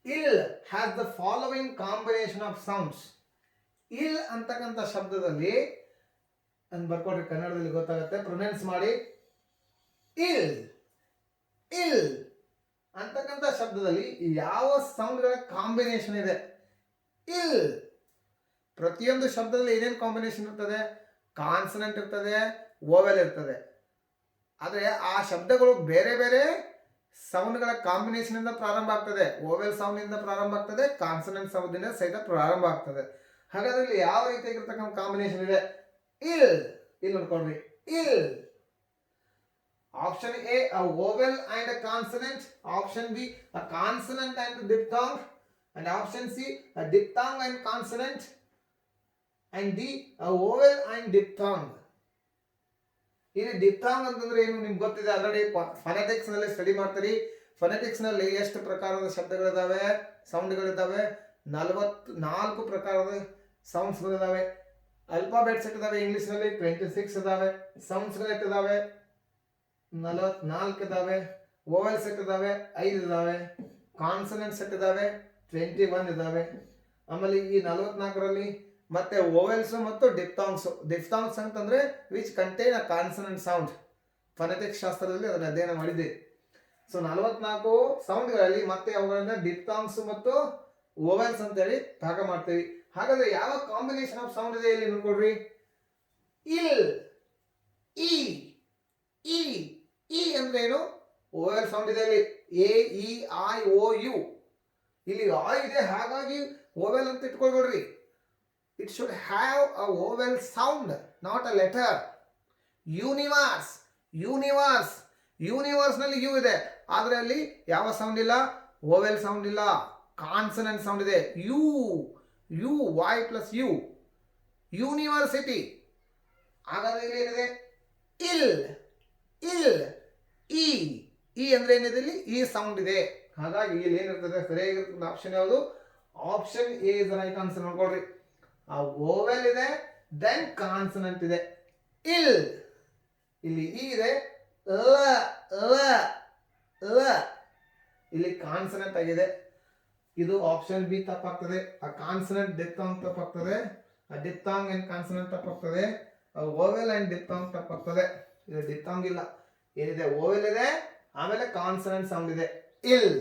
Ill has the following combination of sounds. Ill ಅಂತಕ್ಕಂಥ ಶಬ್ದದಲ್ಲಿ ಬರ್ಕೊಡ್ರಿ, ಕನ್ನಡದಲ್ಲಿ ಗೊತ್ತಾಗುತ್ತೆ, ಪ್ರೊನೌನ್ಸ್ ಮಾಡಿ. ಇಲ್ ಇಲ್ ಅಂತಕ್ಕಂಥ ಶಬ್ದದಲ್ಲಿ ಯಾವ ಸೌಂಡ್ಗಳ ಕಾಂಬಿನೇಷನ್ ಇದೆ? ಇಲ್. ಪ್ರತಿಯೊಂದು ಶಬ್ದದಲ್ಲಿ ಏನೇನು ಕಾಂಬಿನೇಷನ್ ಇರ್ತದೆ? ಕಾನ್ಸನೆಂಟ್ ಇರ್ತದೆ, ವೋವೆಲ್ ಇರ್ತದೆ. ಆದರೆ ಆ ಶಬ್ದಗಳು ಬೇರೆ ಬೇರೆ ಸೌಂಡ್ಗಳ ಕಾಂಬಿನೇಷನ್ ಇಂದ ಪ್ರಾರಂಭ ಆಗ್ತದೆ. ವೋವೆಲ್ ಸೌಂಡ್ ಇಂದ ಪ್ರಾರಂಭ ಆಗ್ತದೆ, ಕಾನ್ಸನೆಂಟ್ ಸೌಂಡ್ ಇಂದ ಸಹಿತ ಪ್ರಾರಂಭ ಆಗ್ತದೆ. ಹಾಗಾದ್ರೆ ಇಲ್ಲಿ ಯಾವ ರೀತಿಯಾಗಿರ್ತಕ್ಕಂಥ ಕಾಂಬಿನೇಷನ್ ಇದೆ? ಇಲ್. ಇಲ್ಲಿ ನೋಡ್ಕೊಳ್ರಿ, ಇಲ್. Option A a vowel and a consonant, option B a consonant and diphthong, and option C a diphthong and consonant, and D a vowel and diphthong. ಇಲ್ಲಿ ಡಿಪ್ಥಾಂಗ್ ಅಂತಂದ್ರೆ ಏನು ನಿಮ್ಗೆ ಗೊತ್ತಿದೆ, ಆಲ್ರೆಡಿ ಫೊನೆಟಿಕ್ಸ್ ನಲ್ಲಿ ಸ್ಟಡಿ ಮಾಡ್ತೀರಿ. ಫೊನೆಟಿಕ್ಸ್ ನಲ್ಲಿ ಎಷ್ಟು ಪ್ರಕಾರದ ಶಬ್ದಗಳಿದಾವೆ, ಸೌಂಡ್ಗಳಿದಾವೆ? 44 ಪ್ರಕಾರದ ಸೌಂಡ್ಸ್ಗಳಿದಾವೆ. ಅಲ್ಫಾಬೆಟ್ಸ್ ಇಟ್ಟಿದಾವೆ ಇಂಗ್ಲಿಷ್ ನಲ್ಲಿ 26 ಇದಾವೆ. ಸೌಂಡ್ಸ್ಗಳು ಇಟ್ಟಿದಾವೆ 44 ಇದಾವೆ. ವೋವೆಲ್ಸ್ ಇಟ್ಟಿದಾವೆ 5 ಇದಾವೆ. ಕಾನ್ಸನೆಂಟ್ಸ್ ಇಟ್ಟಿದಾವೆ 21 ಇದಾವೆ. ಆಮೇಲೆ ಈ 44ರಲ್ಲಿ ಮತ್ತೆ ವೋವೆಲ್ಸ್ ಮತ್ತು ಡಿಪ್ಥಾಂಗ್ಸ್. ಡಿಪ್ಥಾಂಗ್ಸ್ ಅಂತಂದ್ರೆ which contain a consonant sound. Phonetics ಶಾಸ್ತ್ರದಲ್ಲಿ ಅದನ್ನ ಅಧ್ಯಯನ ಮಾಡಿದೆ. ಸೊ 44 ಸೌಂಡ್ಗಳಲ್ಲಿ ಮತ್ತೆ ಅವುಗಳನ್ನ ಡಿಪ್ಥಾಂಗ್ಸ್ ಮತ್ತು ವೋವೆಲ್ಸ್ ಅಂತ ಹೇಳಿ ಭಾಗ ಮಾಡ್ತೀವಿ. ಹಾಗಾದ್ರೆ ಯಾವ ಕಾಂಬಿನೇಷನ್ ಆಫ್ ಸೌಂಡ್ ಇದೆ ಇಲ್ಲಿ ನೋಡ್ಕೊಡ್ರಿ. ಇಲ್, ಇ, ಇ. ಇ ಅಂದ್ರೆ ಏನು? ವೋವೆಲ್ ಸೌಂಡ್ ಇದೆ ಅಲ್ಲಿ. A E I O U. ಇಲ್ಲಿ ಆ ಇದೆ, ಹಾಗಾಗಿ ವೋವೆಲ್ ಅಂತ ಇಟ್ಕೊಳ್ಬೇಡ್ರಿ. It should have a vowel sound, not a letter. Universe, universe, universe ನಲ್ಲಿ ಯು ಇದೆ, ಆದ್ರೆ ಅಲ್ಲಿ ಯಾವ ಸೌಂಡ್ ಇಲ್ಲ? ವೋವೆಲ್ ಸೌಂಡ್ ಇಲ್ಲ, ಕಾನ್ಸನೆಂಟ್ ಸೌಂಡ್ ಇದೆ. U, U, Y plus U. University. ಹಾಗಾದ್ರೆ ಇಲ್ಲಿ ಏನಿದೆ? ಇಲ್, ಇಲ್, ಇ. ಇ ಅಂದ್ರೆ ಏನಿದೆ? ಇಲ್ಲಿ ಈ ಸೌಂಡ್ ಇದೆ. ಹಾಗಾಗಿ ಇಲ್ಲಿ ಏನಿರ್ತದೆ? ಸರಿಯಾಗಿರ್ತದೆ ಆಪ್ಷನ್ ಯಾವುದು? Option A is right answer. ನೋಡ್ಕೊಳ್ರಿ, ಆ ವೋವೆಲ್ ಇದೆ, ದೆನ್ ಕಾನ್ಸನೆಂಟ್ ಇದೆ. ಇಲ್, ಇಲ್ಲಿ ಇ ಇದೆ, ಲ, ಲ, ಲ. ಇಲ್ಲಿ ಕಾನ್ಸನೆಂಟ್ ಆಗಿದೆ. ಇದು ಆಪ್ಷನ್ ಬಿ ತಪ್ಪಾಗ್ತದೆ. ಆ ಕಾನ್ಸನೆಂಟ್ ಡಿಪ್ತಾಂಗ್ ತಪ್ಪಾಗ್ತದೆ. ಆ ಡಿಪ್ತಾಂಗ್ ಅಂಡ್ ಕಾನ್ಸನೆಂಟ್ ತಪ್ಪಾಗ್ತದೆ. ಓವೆಲ್ ಅಂಡ್ ಡಿಪ್ತಾಂಗ್ ತಪ್ಪಾಗ್ತದೆ. ಇದು ಡಿಪ್ತಾಂಗ್ ಇಲ್ಲ, ಏನಿದೆ ಓವೆಲ್ ಇದೆ, ಆಮೇಲೆ ಕಾನ್ಸನೆಂಟ್ ಸೌಂಡ್ ಇದೆ. ಇಲ್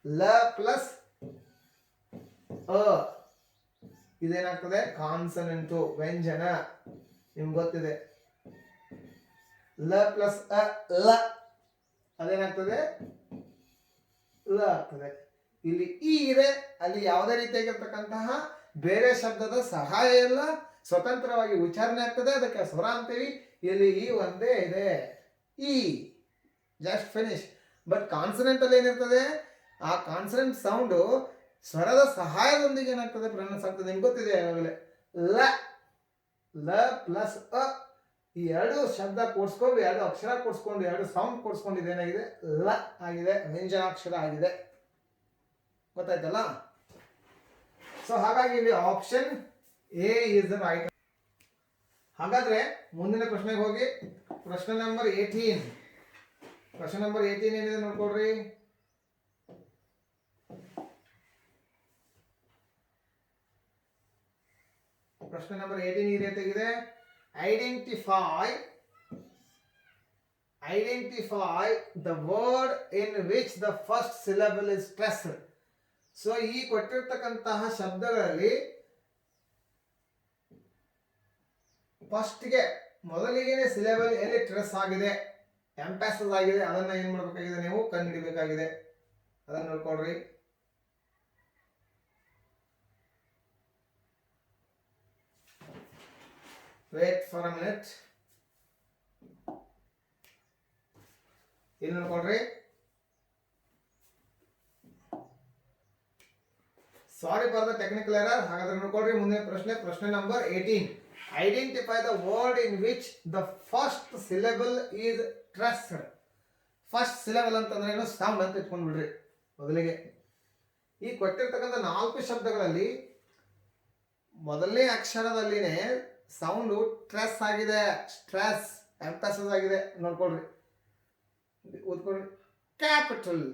ಲ ಪ್ಲಸ್ ಅ ಇದೇನಾಗ್ತದೆ ಕಾನ್ಸನೆಂಟು, ವ್ಯಂಜನ. ನಿಮ್ಗೆ ಗೊತ್ತಿದೆ ಲ ಪ್ಲಸ್ ಅ ಲ, ಅದೇನಾಗ್ತದೆ ಲ ಆಗ್ತದೆ. ಇಲ್ಲಿ ಇ ಇದೆ, ಅಲ್ಲಿ ಯಾವುದೇ ರೀತಿಯಾಗಿರ್ತಕ್ಕಂತಹ ಬೇರೆ ಶಬ್ದದ ಸಹಾಯ ಇಲ್ಲ, ಸ್ವತಂತ್ರವಾಗಿ ಉಚ್ಚಾರಣೆ ಆಗ್ತದೆ, ಅದಕ್ಕೆ ಸ್ವರ ಅಂತೀವಿ. ಇಲ್ಲಿ ಈ ಒಂದೇ ಇದೆ, E, just finish. But consonant ಅಲ್ಲಿ ಏನಿರ್ತದೆ, ಆ ಕಾನ್ಸನೆಂಟ್ ಸೌಂಡು ಸ್ವರದ ಸಹಾಯದೊಂದಿಗೆ ಏನಾಗ್ತದೆ ಪ್ರೊನೌನ್ಸ್ ಆಗ್ತದೆ. ನಿಮ್ಗೆ ಗೊತ್ತಿದೆ ಯಾವಾಗಲೇ ಲ, ಲ ಪ್ಲಸ್ ಅ, ಈ ಎರಡು ಶಬ್ದ ಕೂಡಿಸ್ಕೊಂಡು, ಎರಡು ಅಕ್ಷರ ಕೂಡಿಸ್ಕೊಂಡು, ಎರಡು ಸೌಂಡ್ ಕೂಡಿಸ್ಕೊಂಡು ಇದೇನಾಗಿದೆ ಲ ಆಗಿದೆ, ವ್ಯಂಜನಾಕ್ಷರ ಆಗಿದೆ. ಗೊತ್ತಾಯ್ತಲ್ಲ? ಸೊ ಹಾಗಾಗಿ ಇಲ್ಲಿ option A is the right. ಹಾಗಾದ್ರೆ ಮುಂದಿನ ಪ್ರಶ್ನೆಗೆ ಹೋಗಿ. ಪ್ರಶ್ನೆ ನಂಬರ್ 18. ಪ್ರಶ್ನೆ ನಂಬರ್ 18 ಏನಿದೆ ನೋಡ್ಕೊಡ್ರಿ. ಪ್ರಶ್ನೆ ನಂಬರ್ 18 ಈ ರೀತಿಯಾಗಿದೆ. Identify the word in which the first syllable is stressed. So ಈ ಕೊಟ್ಟಿರ್ತಕ್ಕಂತಹ ಶಬ್ದಗಳಲ್ಲಿ ಫಸ್ಟ್ಗೆ ಮೊದಲಿಗೆ ಸಿಲೆಬಲ್ ಎಲ್ಲಿ ಸ್ಟ್ರೆಸ್ ಆಗಿದೆ, ಎಂಫಸಿಸ್ ಆಗಿದೆ, ಅದನ್ನ ಏನ್ ಮಾಡಬೇಕಾಗಿದೆ, ನೀವು ಕಂಡುಹಿಡಿಬೇಕಾಗಿದೆ. ಅದನ್ನ ನೋಡ್ಕೊಳ್ರಿ. Wait for a minute. ಇಲ್ಲಿ ನೋಡ್ಕೊಳ್ರಿ. Sorry for the technical error. ಹಾಗಾದ್ರೆ ನೋಡ್ಕೊಳ್ರಿ ಮುಂದಿನ ಪ್ರಶ್ನೆ. ಪ್ರಶ್ನೆ number 18. Identify the word in which the first syllable is stressed. First syllable ಅಂತಂದ್ರೆ ಏನು, ಸೌಂಡ್ ಅಂತ ಇಟ್ಕೊಂಡ್ಬಿಡ್ರಿ ಮೊದಲಿಗೆ. ಈ ಕೊಟ್ಟಿರ್ತಕ್ಕಂಥ 4 ಶಬ್ದಗಳಲ್ಲಿ ಮೊದಲನೇ ಅಕ್ಷರದಲ್ಲಿನೇ ಸೌಂಡು ಸ್ಟ್ರೆಸ್ ಆಗಿದೆ, ಸ್ಟ್ರೆಸ್ ಎಂಫಸಿಸ್ ಆಗಿದೆ. ನೋಡ್ಕೊಳ್ರಿ, ಓದ್ಕೊಳ್ರಿ. Capital,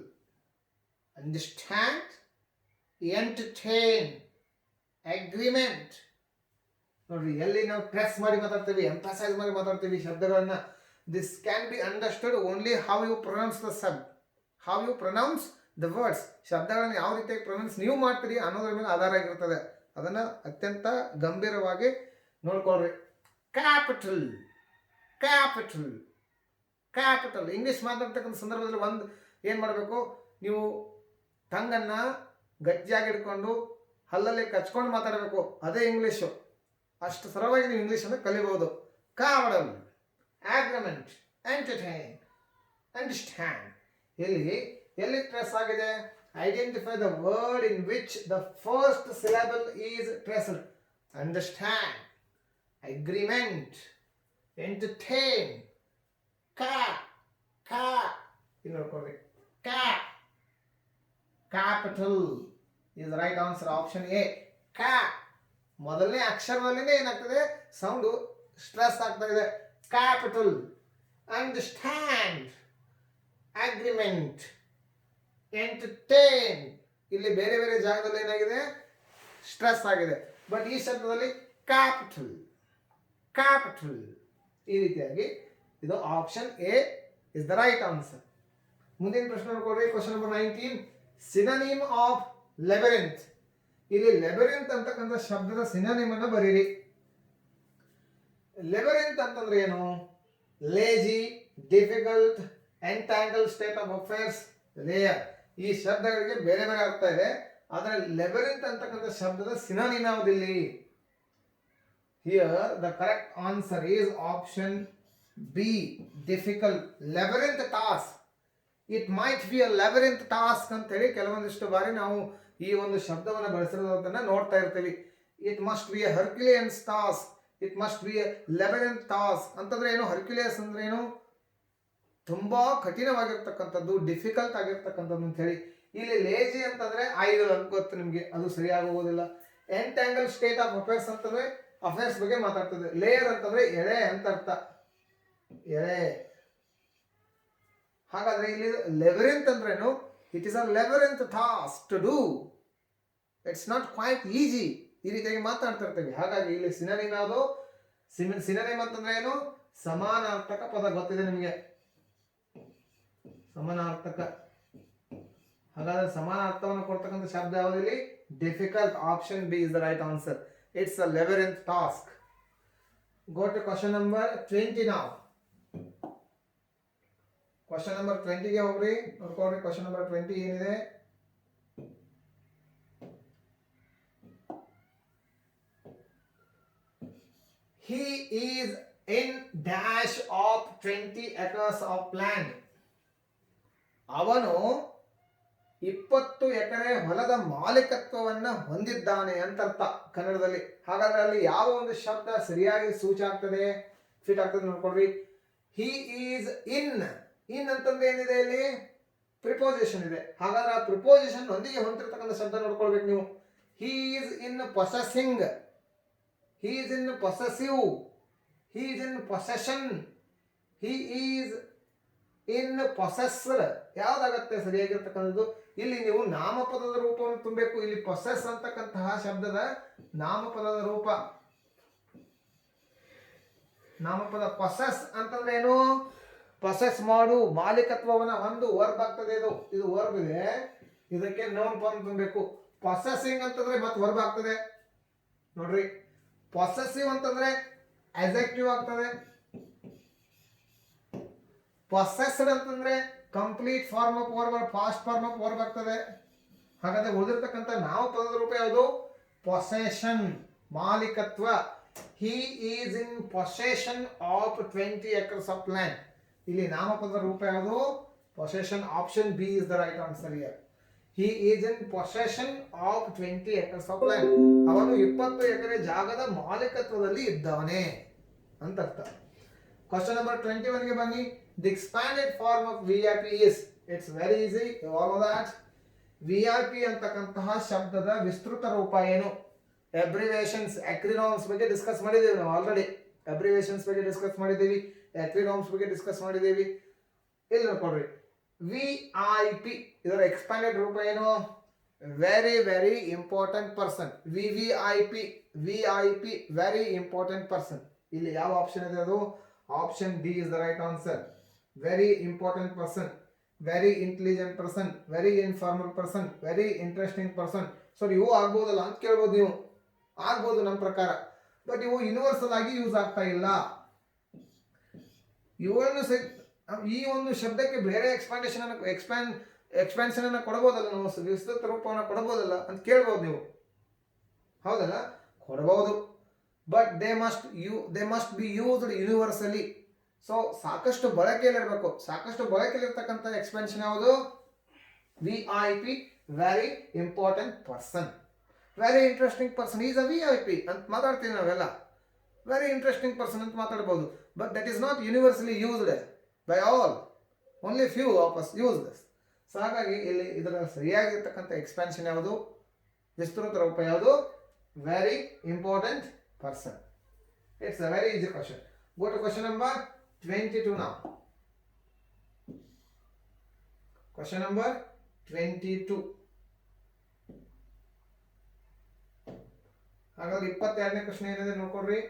understand, entertain, agreement. ನೋಡ್ರಿ, ಎಲ್ಲಿ ನಾವು ಪ್ರೆಸ್ ಮಾಡಿ ಮಾತಾಡ್ತೀವಿ, ಎಂಫಸೈಸ್ ಮಾಡಿ ಮಾತಾಡ್ತೀವಿ ಶಬ್ದಗಳನ್ನ. This can be understood only how you pronounce the sub, how you pronounce the words. ಶಬ್ದಗಳನ್ನ ಯಾವ ರೀತಿಯಾಗಿ ಪ್ರೊನೌನ್ಸ್ ನೀವು ಮಾಡ್ತೀರಿ ಅನ್ನೋದ್ರ ಮೇಲೆ ಆಧಾರ ಆಗಿರ್ತದೆ. ಅದನ್ನ ಅತ್ಯಂತ ಗಂಭೀರವಾಗಿ ನೋಡ್ಕೊಳ್ರಿ. Capital, capital, capital. ಇಂಗ್ಲಿಷ್ ಮಾತಾಡ್ತಕ್ಕಂಥ ಸಂದರ್ಭದಲ್ಲಿ ಒಂದು ಏನು ಮಾಡಬೇಕು, ನೀವು ಟಂಗನ್ನು ಗಟ್ಟಿಯಾಗಿ ಹಿಡ್ಕೊಂಡು ಹಲ್ಲಲ್ಲಿ ಕಚ್ಕೊಂಡು ಮಾತಾಡಬೇಕು. ಅದೇ ಇಂಗ್ಲೀಷು. ಅಷ್ಟು ಸರಳವಾಗಿ ನೀವು ಇಂಗ್ಲೀಷನ್ನು ಕಲಿಬಹುದು. Capital, agreement, entertain, understand. ಎಲ್ಲಿ ಸ್ಟ್ರೆಸ್ ಆಗಿದೆ? Identify the word in which the first syllable is stressed. Understand, agreement, entertain, ಇಲ್ಲಿ ನೋಡ್ಕೊಳ್ರಿ. Capital is right answer, option A. ಮೊದಲನೇ ಅಕ್ಷರದಲ್ಲಿನೇ ಏನಾಗ್ತದೆ, ಸೌಂಡು ಸ್ಟ್ರೆಸ್ ಆಗ್ತಾ ಇದೆ. Capital, understand, agreement, entertain. ಇಲ್ಲಿ ಬೇರೆ ಬೇರೆ ಜಾಗದಲ್ಲಿ ಏನಾಗಿದೆ, ಸ್ಟ್ರೆಸ್ ಆಗಿದೆ. ಬಟ್ ಈ ಶಬ್ದದಲ್ಲಿ ಕ್ಯಾಪಿಟಲ್, ಕ್ಯಾಪಿಟಲ್. ಈ ರೀತಿಯಾಗಿ ಇದು option A is the right answer. ಮುಂದಿನ ಪ್ರಶ್ನೆ ನೋಡ್ಕೊಳ್ರಿ. Question number 19. Synonym of labyrinth. ಇಲ್ಲಿ ಲೆಬರಿಂತ್ ಅಂತಕ್ಕಂಥ ಶಬ್ದದ ಸಿನೋನಿಮ್ ಅನ್ನು ಬರೀರಿ. ಲೆಬರಿಂತ್ ಅಂತಂದ್ರೆ ಏನು? Lazy, difficult, entangle state of affairs, layer. ಈ ಶಬ್ದಗಳಿಗೆ ಬೇರೆ ಬೇರೆ ಅರ್ಥ ಇದೆ. ಆದರೆ ಲೆಬರಿಂತ್ ಅಂತಕ್ಕಂಥ ಶಬ್ದದ ಸಿನೋನಿಮ್ ಯಾವುದಿಲ್ಲಿ? Here the correct answer is option B, difficult. Labyrinth task. It might be a labyrinth task ಅಂತ ಹೇಳಿ ಕೆಲವೊಂದಿಷ್ಟು ಬಾರಿ ನಾವು ಈ ಒಂದು ಶಬ್ದವನ್ನು ಬಳಸಿರೋದನ್ನ ನೋಡ್ತಾ ಇರ್ತೀವಿ. It must be a Herculeans task, it must be a labyrinth task ಅಂತಂದ್ರೆ ಏನು? ಹರ್ಕ್ಯುಲಿಯಸ್ ಅಂದ್ರೆ ಏನು? ತುಂಬಾ ಕಠಿಣವಾಗಿರ್ತಕ್ಕಂಥದ್ದು, ಡಿಫಿಕಲ್ಟ್ ಆಗಿರ್ತಕ್ಕಂಥದ್ದು ಅಂತ ಹೇಳಿ. ಇಲ್ಲಿ ಲೇಜಿ ಅಂತಂದ್ರೆ ಐಡಲ್ ಅಂತ ಗೊತ್ತು ನಿಮ್ಗೆ, ಅದು ಸರಿಯಾಗೋದಿಲ್ಲ. ಎಂಟ್ಯಾಂಗಲ್ ಸ್ಟೇಟ್ ಆಫ್ ಅಫೇರ್ಸ್ ಅಂತಂದ್ರೆ ಅಫೇರ್ಸ್ ಬಗ್ಗೆ ಮಾತಾಡ್ತದೆ. ಲೇಯರ್ ಅಂತಂದ್ರೆ ಎಳೆ ಅಂತ ಅರ್ಥ, ಎಳೆ. ಹಾಗಾದ್ರೆ ಇಲ್ಲಿ ಲೆಬರಿಂತ್ ಅಂದ್ರೇನು? It is a labyrinth task to do. It's not quite easy. ಈ ರೀತಿಯಾಗಿ ಮಾತಾಡ್ತಾ ಇರ್ತೀವಿ. ಹಾಗಾಗಿ ಇಲ್ಲಿ ಸಿನೋನಿಮ್ ಯಾವುದು? ಸಿನೋನಿಮ್ ಅಂತಂದ್ರೆ ಏನು? ಸಮಾನಾರ್ಥಕ ಪದ. ಗೊತ್ತಿದೆ ನಿಮಗೆ, ಸಮಾನಾರ್ಥಕ. ಹಾಗಾದ್ರೆ ಸಮಾನಾರ್ಥವನ್ನು ಕೊಡ್ತಕ್ಕಂಥ ಶಬ್ದ ಯಾವುದಿಲ್ಲಿ? Difficult. Option B is the right answer. It's a labyrinth task. Go to question number 20 ನಾವು. ಕ್ವಶನ್ ನಂಬರ್ 20ಗೆ ಹೋಗ್ರಿ. ನೋಡ್ಕೊಳ್ರಿ ಕ್ವಶನ್ ನಂಬರ್ 20 ಏನಿದೆ. He is in dash of 20 acres of land. ಅವನು 20 ಎಕರೆ ಹೊಲದ ಮಾಲೀಕತ್ವವನ್ನ ಹೊಂದಿದ್ದಾನೆ ಅಂತ ಅರ್ಥ ಕನ್ನಡದಲ್ಲಿ. ಹಾಗಾದ್ರೆ ಅಲ್ಲಿ ಯಾವ ಒಂದು ಶಬ್ದ ಸರಿಯಾಗಿ ಸೂಚಿ ಆಗ್ತದೆ, ಫಿಟ್ ಆಗ್ತದೆ ನೋಡ್ಕೊಳ್ರಿ. ಹಿ ಈಸ್ ಇನ್. ಇನ್ ಅಂತಂದ್ರೆ ಏನಿದೆ ಇಲ್ಲಿ? ಪ್ರಿಪೋಸಿಷನ್ ಇದೆ. ಹಾಗಾದ್ರೆ ಆ ಪ್ರಿಪೋಸಿಷನ್ ಒಂದಿಗೆ ಹೊಂದಿರತಕ್ಕಂಥ ಶಬ್ದ ನೋಡ್ಕೊಳ್ಬೇಕು ನೀವು. ಹಿ is in possessing. He is in possessive. He is in possession. He is in possessor. ಯಾವ್ದಾಗತ್ತೆ ಸರಿಯಾಗಿರ್ತಕ್ಕಂಥದ್ದು? ಇಲ್ಲಿ ನೀವು ನಾಮಪದದ ರೂಪವನ್ನು ತುಂಬಬೇಕು. ಇಲ್ಲಿ ಪೊಸೆಸ್ ಅಂತಕ್ಕಂತಹ ಶಬ್ದದ ನಾಮಪದದ ರೂಪ. ನಾಮಪದ ಪೊಸೆಸ್ ಅಂತಂದ್ರೆ ಏನು? ಪೊಸೆಸ್ ಮಾಡು, ಮಾಲೀಕತ್ವವನ್ನ ಒಂದು ವರ್ಬ್ ಆಗ್ತದೆ. ಇದು ವರ್ಬ್ ಇದೆ, ಇದಕ್ಕೆ ನೌನ್ ಫಾರ್ಮ್ ತುಂಬಬೇಕು. ಪೊಸೆಸಿಂಗ್ ಅಂತಂದ್ರೆ ಮತ್ತೆ ವರ್ಬ್ ಆಗ್ತದೆ ನೋಡ್ರಿ. ಪೊಸೆಸಿವ್ ಅಂತಂದ್ರೆ ಅಡ್ಜೆಕ್ಟಿವ್ ಆಗ್ತದೆ. ಪೊಸೆಸ್ಡ್ ಅಂತಂದ್ರೆ complete form of verb, past form of verb ಆಗ್ತದೆ. ಹಾಗಾದ್ರೆ ಉಳಿದಿರ್ತಕ್ಕಂಥ ನಾಮಪದದ ರೂಪ ಯಾವುದು? ಪೊಸೆಷನ್, ಮಾಲೀಕತ್ವ. He is in possession of 20 acres of land. ಇಲ್ಲಿ ನಾಮಪದದ ರೂಪ ಯಾವುದು? Possession. Option B is the right answer here. He is in possession of 20 acres of land. ಅವನು 20 ಎಕರೆ ಜಾಗದ ಮಾಲೀಕತ್ವದಲ್ಲಿ ಇದ್ದಾನೆ ಅಂತ ಅರ್ಥ. ಕ್ವಶನ್ ನಂಬರ್ 21ಗೆ ಬನ್ನಿ. The expanded form of VIP is. It's very easy, you all know that. VIP ಅಂತಕ್ಕಂತಹ ಶಬ್ದದ ವಿಸ್ತೃತ ರೂಪ ಏನು? ಅಬ್ರಿವೇಷನ್ಸ್, ಅಕ್ರಿನಾಮ್ಸ್ ಬಗ್ಗೆ ಡಿಸ್ಕಸ್ ಮಾಡಿದ್ದೇವೆ ನಾವು ಆಲ್ರೆಡಿ. ಅಬ್ರಿವೇಷನ್ಸ್ ಬಗ್ಗೆ ಡಿಸ್ಕಸ್ ಮಾಡಿದ್ದೀವಿ, ಅಕ್ರಿನಾಮ್ಸ್ ಬಗ್ಗೆ ಡಿಸ್ಕಸ್ ಮಾಡಿದ್ದೀವಿ. ಇಲ್ಲಿ ನೋಡ್ಕೊಳ್ರಿ. VIP ಇದರ ಎಕ್ಸ್ಪ್ಯಾಂಡೆಡ್ ರೂಪ ಏನು? Very very important person. VVIP, VIP very important person. ಇಲ್ಲಿ ಯಾವ ಆಪ್ಷನ್ ಇದೆ? ಅದು option D is the right answer. Very important person, very intelligent person, very informal person, very interesting person. So ಇವು ಆಗ್ಬೋದಲ್ಲ ಅಂತ ಕೇಳ್ಬೋದು ನೀವು. ಆಗ್ಬೋದು ನಮ್ಮ ಪ್ರಕಾರ, ಬಟ್ ಇವು ಯೂನಿವರ್ಸಲ್ ಆಗಿ ಯೂಸ್ ಆಗ್ತಾ ಇಲ್ಲ. ಇವುಗಳನ್ನು ಈ ಒಂದು ಶಬ್ದಕ್ಕೆ ಬೇರೆ ಎಕ್ಸ್ಪ್ಯಾನ್ಷನ್ ಅನ್ನು ಕೊಡಬಹುದಲ್ಲ, ನಾವು ವಿಸ್ತೃತ ರೂಪವನ್ನು ಕೊಡಬಹುದಲ್ಲ ಅಂತ ಕೇಳ್ಬೋದು ನೀವು. ಹೌದಲ್ಲ? ಕೊಡಬಹುದು, but they must be used universally. So ಸಾಕಷ್ಟು ಬಳಕೆಯಲ್ಲಿರಬೇಕು. ಸಾಕಷ್ಟು ಬಳಕೆಯಲ್ಲಿರ್ತಕ್ಕಂಥ ಎಕ್ಸ್ಪ್ಯಾನ್ಷನ್ ಯಾವುದು? VIP, very important person. Very interesting person is a VIP ಅಂತ ಮಾತಾಡ್ತೀವಿ ನಾವೆಲ್ಲ. ವೆರಿ ಇಂಟ್ರೆಸ್ಟಿಂಗ್ ಪರ್ಸನ್ ಅಂತ ಮಾತಾಡ್ಬೋದು, but that is not universally used by all. Only few of us use this. So ಹಾಗಾಗಿ ಇಲ್ಲಿ ಇದರ ಸರಿಯಾಗಿರ್ತಕ್ಕಂಥ ಎಕ್ಸ್ಪ್ಯಾನ್ಷನ್ ಯಾವುದು? ವಿಸ್ತೃತ ರೂಪ ಯಾವುದು? Very important person. It's a very easy question. Go to question number 22 now. Question number 22. ಹಾಗಾದ್ರೆ 22ನೇ ಪ್ರಶ್ನೆ ಏನಿದೆ ನೋಡ್ಕೊಡ್ರಿ.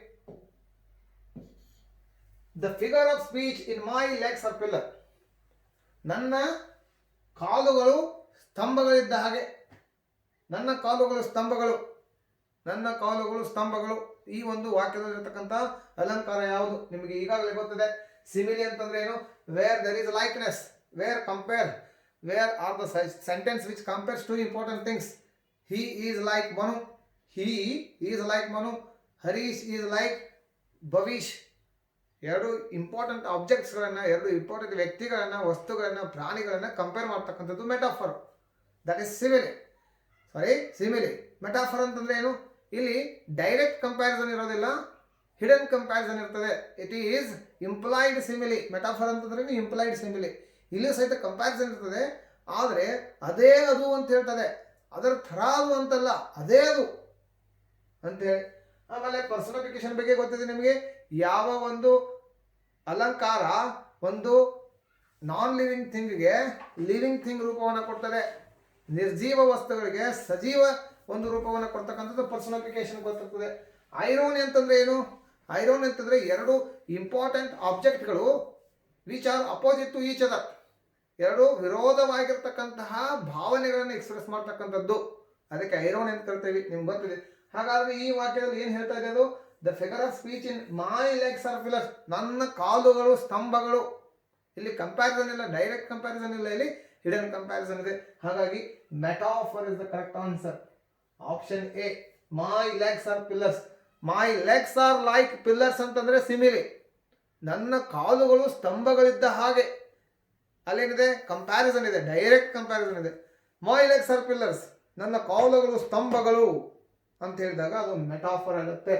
The figure of speech in my legs are pillar. ನನ್ನ ಕಾಲುಗಳು ಸ್ತಂಭಗಳಿದ್ದ ಹಾಗೆ. ನನ್ನ ಕಾಲುಗಳು ಸ್ತಂಭಗಳು, ನನ್ನ ಕಾಲುಗಳು ಸ್ತಂಭಗಳು. ಈ ಒಂದು ವಾಕ್ಯದಲ್ಲಿರ್ತಕ್ಕಂಥ ಅಲಂಕಾರ ಯಾವುದು? ನಿಮಗೆ ಈಗಾಗಲೇ ಗೊತ್ತಿದೆ. ಸಿಮಿಲಿ ಅಂತಂದ್ರೆ ಏನು? Where there is likeness, where are the sentence which compares two important things. He is like Manu, he is like Manu. Harish is like Bhavish. ಎರಡು ಇಂಪಾರ್ಟೆಂಟ್ ಆಬ್ಜೆಕ್ಟ್ಸ್ಗಳನ್ನು, ಎರಡು ಇಂಪಾರ್ಟೆಂಟ್ ವ್ಯಕ್ತಿಗಳನ್ನು, ವಸ್ತುಗಳನ್ನು, ಪ್ರಾಣಿಗಳನ್ನು ಕಂಪೇರ್ ಮಾಡ್ತಕ್ಕಂಥದ್ದು metaphor. That is simile. Metaphor ಅಂತಂದ್ರೆ ಏನು? ಇಲ್ಲಿ direct comparison ಇರೋದಿಲ್ಲ, ಹಿಡನ್ ಕಂಪ್ಯಾರಿಸನ್ ಇರ್ತದೆ. It is employed simile. Metaphor ಅಂತಂದ್ರೆ ಇಂಪ್ಲಾಯ್ಡ್ ಸಿಮಿಲಿ. ಇಲ್ಲಿ ಸಹಿತ ಕಂಪ್ಯಾರಿಸನ್ ಇರ್ತದೆ, ಆದರೆ ಅದೇ ಅದು ಅಂತ ಹೇಳ್ತದೆ. ಅದರ ಥರ ಅದು ಅಂತಲ್ಲ, ಅದೇ ಅದು ಅಂತೇಳಿ. ಆಮೇಲೆ ಪರ್ಸನಿಫಿಕೇಶನ್ ಬಗ್ಗೆ ಗೊತ್ತಿದೆ ನಿಮಗೆ. ಯಾವ ಒಂದು ಅಲಂಕಾರ ಒಂದು ನಾನ್ ಲಿವಿಂಗ್ ಥಿಂಗ್ಗೆ ಲಿವಿಂಗ್ ಥಿಂಗ್ ರೂಪವನ್ನು ಕೊಡ್ತದೆ. ನಿರ್ಜೀವ ವಸ್ತುಗಳಿಗೆ ಸಜೀವ ಒಂದು ರೂಪವನ್ನು ಕೊಡ್ತಕ್ಕಂಥದ್ದು ಪರ್ಸನಿಫಿಕೇಶನ್ ಗೊತ್ತಾಗ್ತದೆ. ಐರೋನಿ ಅಂತಂದ್ರೆ ಏನು? ಐರೋನಿ ಅಂತಂದ್ರೆ ಎರಡು ಇಂಪಾರ್ಟೆಂಟ್ ಆಬ್ಜೆಕ್ಟ್ಗಳು which are opposite to each other, ಎರಡು ವಿರೋಧವಾಗಿರ್ತಕ್ಕಂತಹ ಭಾವನೆಗಳನ್ನು ಎಕ್ಸ್ಪ್ರೆಸ್ ಮಾಡ್ತಕ್ಕಂಥದ್ದು, ಅದಕ್ಕೆ ಐರೋನಿ ಅಂತ ಕರಿತೀವಿ. ನಿಮ್ಗೆ ಗೊತ್ತಿದೆ. ಹಾಗಾದ್ರೆ ಈ ವಾಕ್ಯದಲ್ಲಿ ಏನು ಹೇಳ್ತಾ ಇದೆ? ಅದು the figure of speech in my legs are pillars, ನನ್ನ ಕಾಲುಗಳು ಸ್ತಂಭಗಳು. ಇಲ್ಲಿ ಕಂಪ್ಯಾರಿಸನ್ ಇಲ್ಲ, ಡೈರೆಕ್ಟ್ ಕಂಪ್ಯಾರಿಸನ್ ಇಲ್ಲ, ಇಲ್ಲಿ ಹಿಡನ್ ಕಂಪ್ಯಾರಿಸನ್ ಇದೆ. ಹಾಗಾಗಿ metaphor is the correct answer. Option A, my legs are pillars. My legs are like pillars ಅಂತಂದ್ರೆ ಸಿಮಿಲಿ, ನನ್ನ ಕಾಲುಗಳು ಸ್ತಂಭಗಳಿದ್ದ ಹಾಗೆ. ಅಲ್ಲೇನಿದೆ? ಕಂಪ್ಯಾರಿಸನ್ ಇದೆ, ಡೈರೆಕ್ಟ್ ಕಂಪ್ಯಾರಿಸನ್ ಇದೆ. ಮೈ ಲೆಗ್ಸ್ ಆರ್ ಪಿಲ್ಲರ್ಸ್, ನನ್ನ ಕಾಲುಗಳು ಸ್ತಂಭಗಳು ಅಂತ ಹೇಳಿದಾಗ ಅದು ಮೆಟಾಫರ್ ಆಗುತ್ತೆ.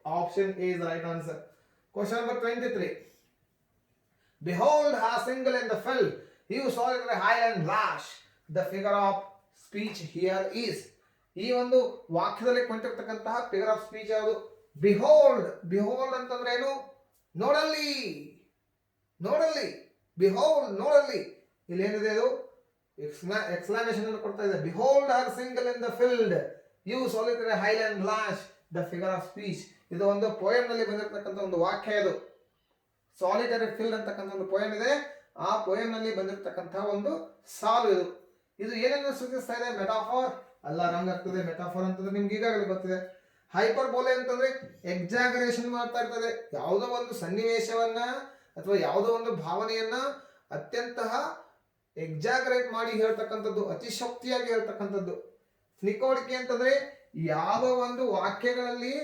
Option A is right answer. Question number 23. Behold her single in the field, you solitary high and rash. The figure of speech here is. ಈ ಒಂದು ವಾಕ್ಯದಲ್ಲಿ ಕೊಂಡಿರ್ತಕ್ಕಂತಹ ಫಿಗರ್ ಆಫ್ ಸ್ಪೀಚ್ ಯಾವುದು? ಬಿಹೋಲ್ಡ್. ಬಿಹೋಲ್ಡ್ ಅಂತಂದ್ರೆ ಏನು? ನೋಡಲ್ಲಿ, ನೋಡಲ್ಲಿ. ಬಿಹೋಲ್ಡ್, ನೋಡಲ್ಲಿ. ಇಲ್ಲಿ ಏನಿದೆ? ಅದು ಎಕ್ಸ್ಕ್ಲಮೇಷನ್ ಅನ್ನು ಕೊಡ್ತಾ ಇದೆ. Behold her single in the field, you solitary highland lass, the figure of speech. ಇದು ಒಂದು ಪೋಯಮ್ ನಲ್ಲಿ ಬಂದಿರತಕ್ಕಂಥ ಒಂದು ವಾಕ್ಯ. ಇದು ಸಾಲಿಟರಿ ಫೀಲ್ಡ್ ಅಂತಕ್ಕಂಥ ಒಂದು ಪೋಯಮ್ ಇದೆ. ಆ ಪೋಯಮ್ ನಲ್ಲಿ ಬಂದಿರತಕ್ಕಂತಹ ಒಂದು ಸಾಲು ಇದು. ಇದು ಏನನ್ನು ಸೂಚಿಸ್ತಾ ಇದೆ? ಮೆಟಾಫಾರ್ ಅಲ್ಲ, ರಾಂಗ್ ಆಗ್ತದೆ. ಮೆಟಾಫಾರ್ ಅಂತಂದ್ರೆ ನಿಮ್ಗೆ ಈಗಾಗಲೇ ಗೊತ್ತಿದೆ. ಹೈಪರ್ ಬೋಲೆ ಅಂತಂದ್ರೆ ಎಕ್ಸಾಗರೇಷನ್ ಮಾಡ್ತಾ ಇರ್ತದೆ. ಯಾವುದೋ ಒಂದು ಸನ್ನಿವೇಶವನ್ನ ಅಥವಾ ಯಾವುದೋ ಒಂದು ಭಾವನೆಯನ್ನ ಅತ್ಯಂತ ಎಕ್ಸಾಗರೇಟ್ ಮಾಡಿ ಹೇಳ್ತಕ್ಕಂಥದ್ದು, ಅತಿಶಕ್ತಿಯಾಗಿ ಹೇಳ್ತಕ್ಕಂಥದ್ದು. ಸ್ನಿಕೋಡಿಕೆ ಅಂತಂದ್ರೆ ಯಾವ ಒಂದು ವಾಕ್ಯಗಳಲ್ಲಿ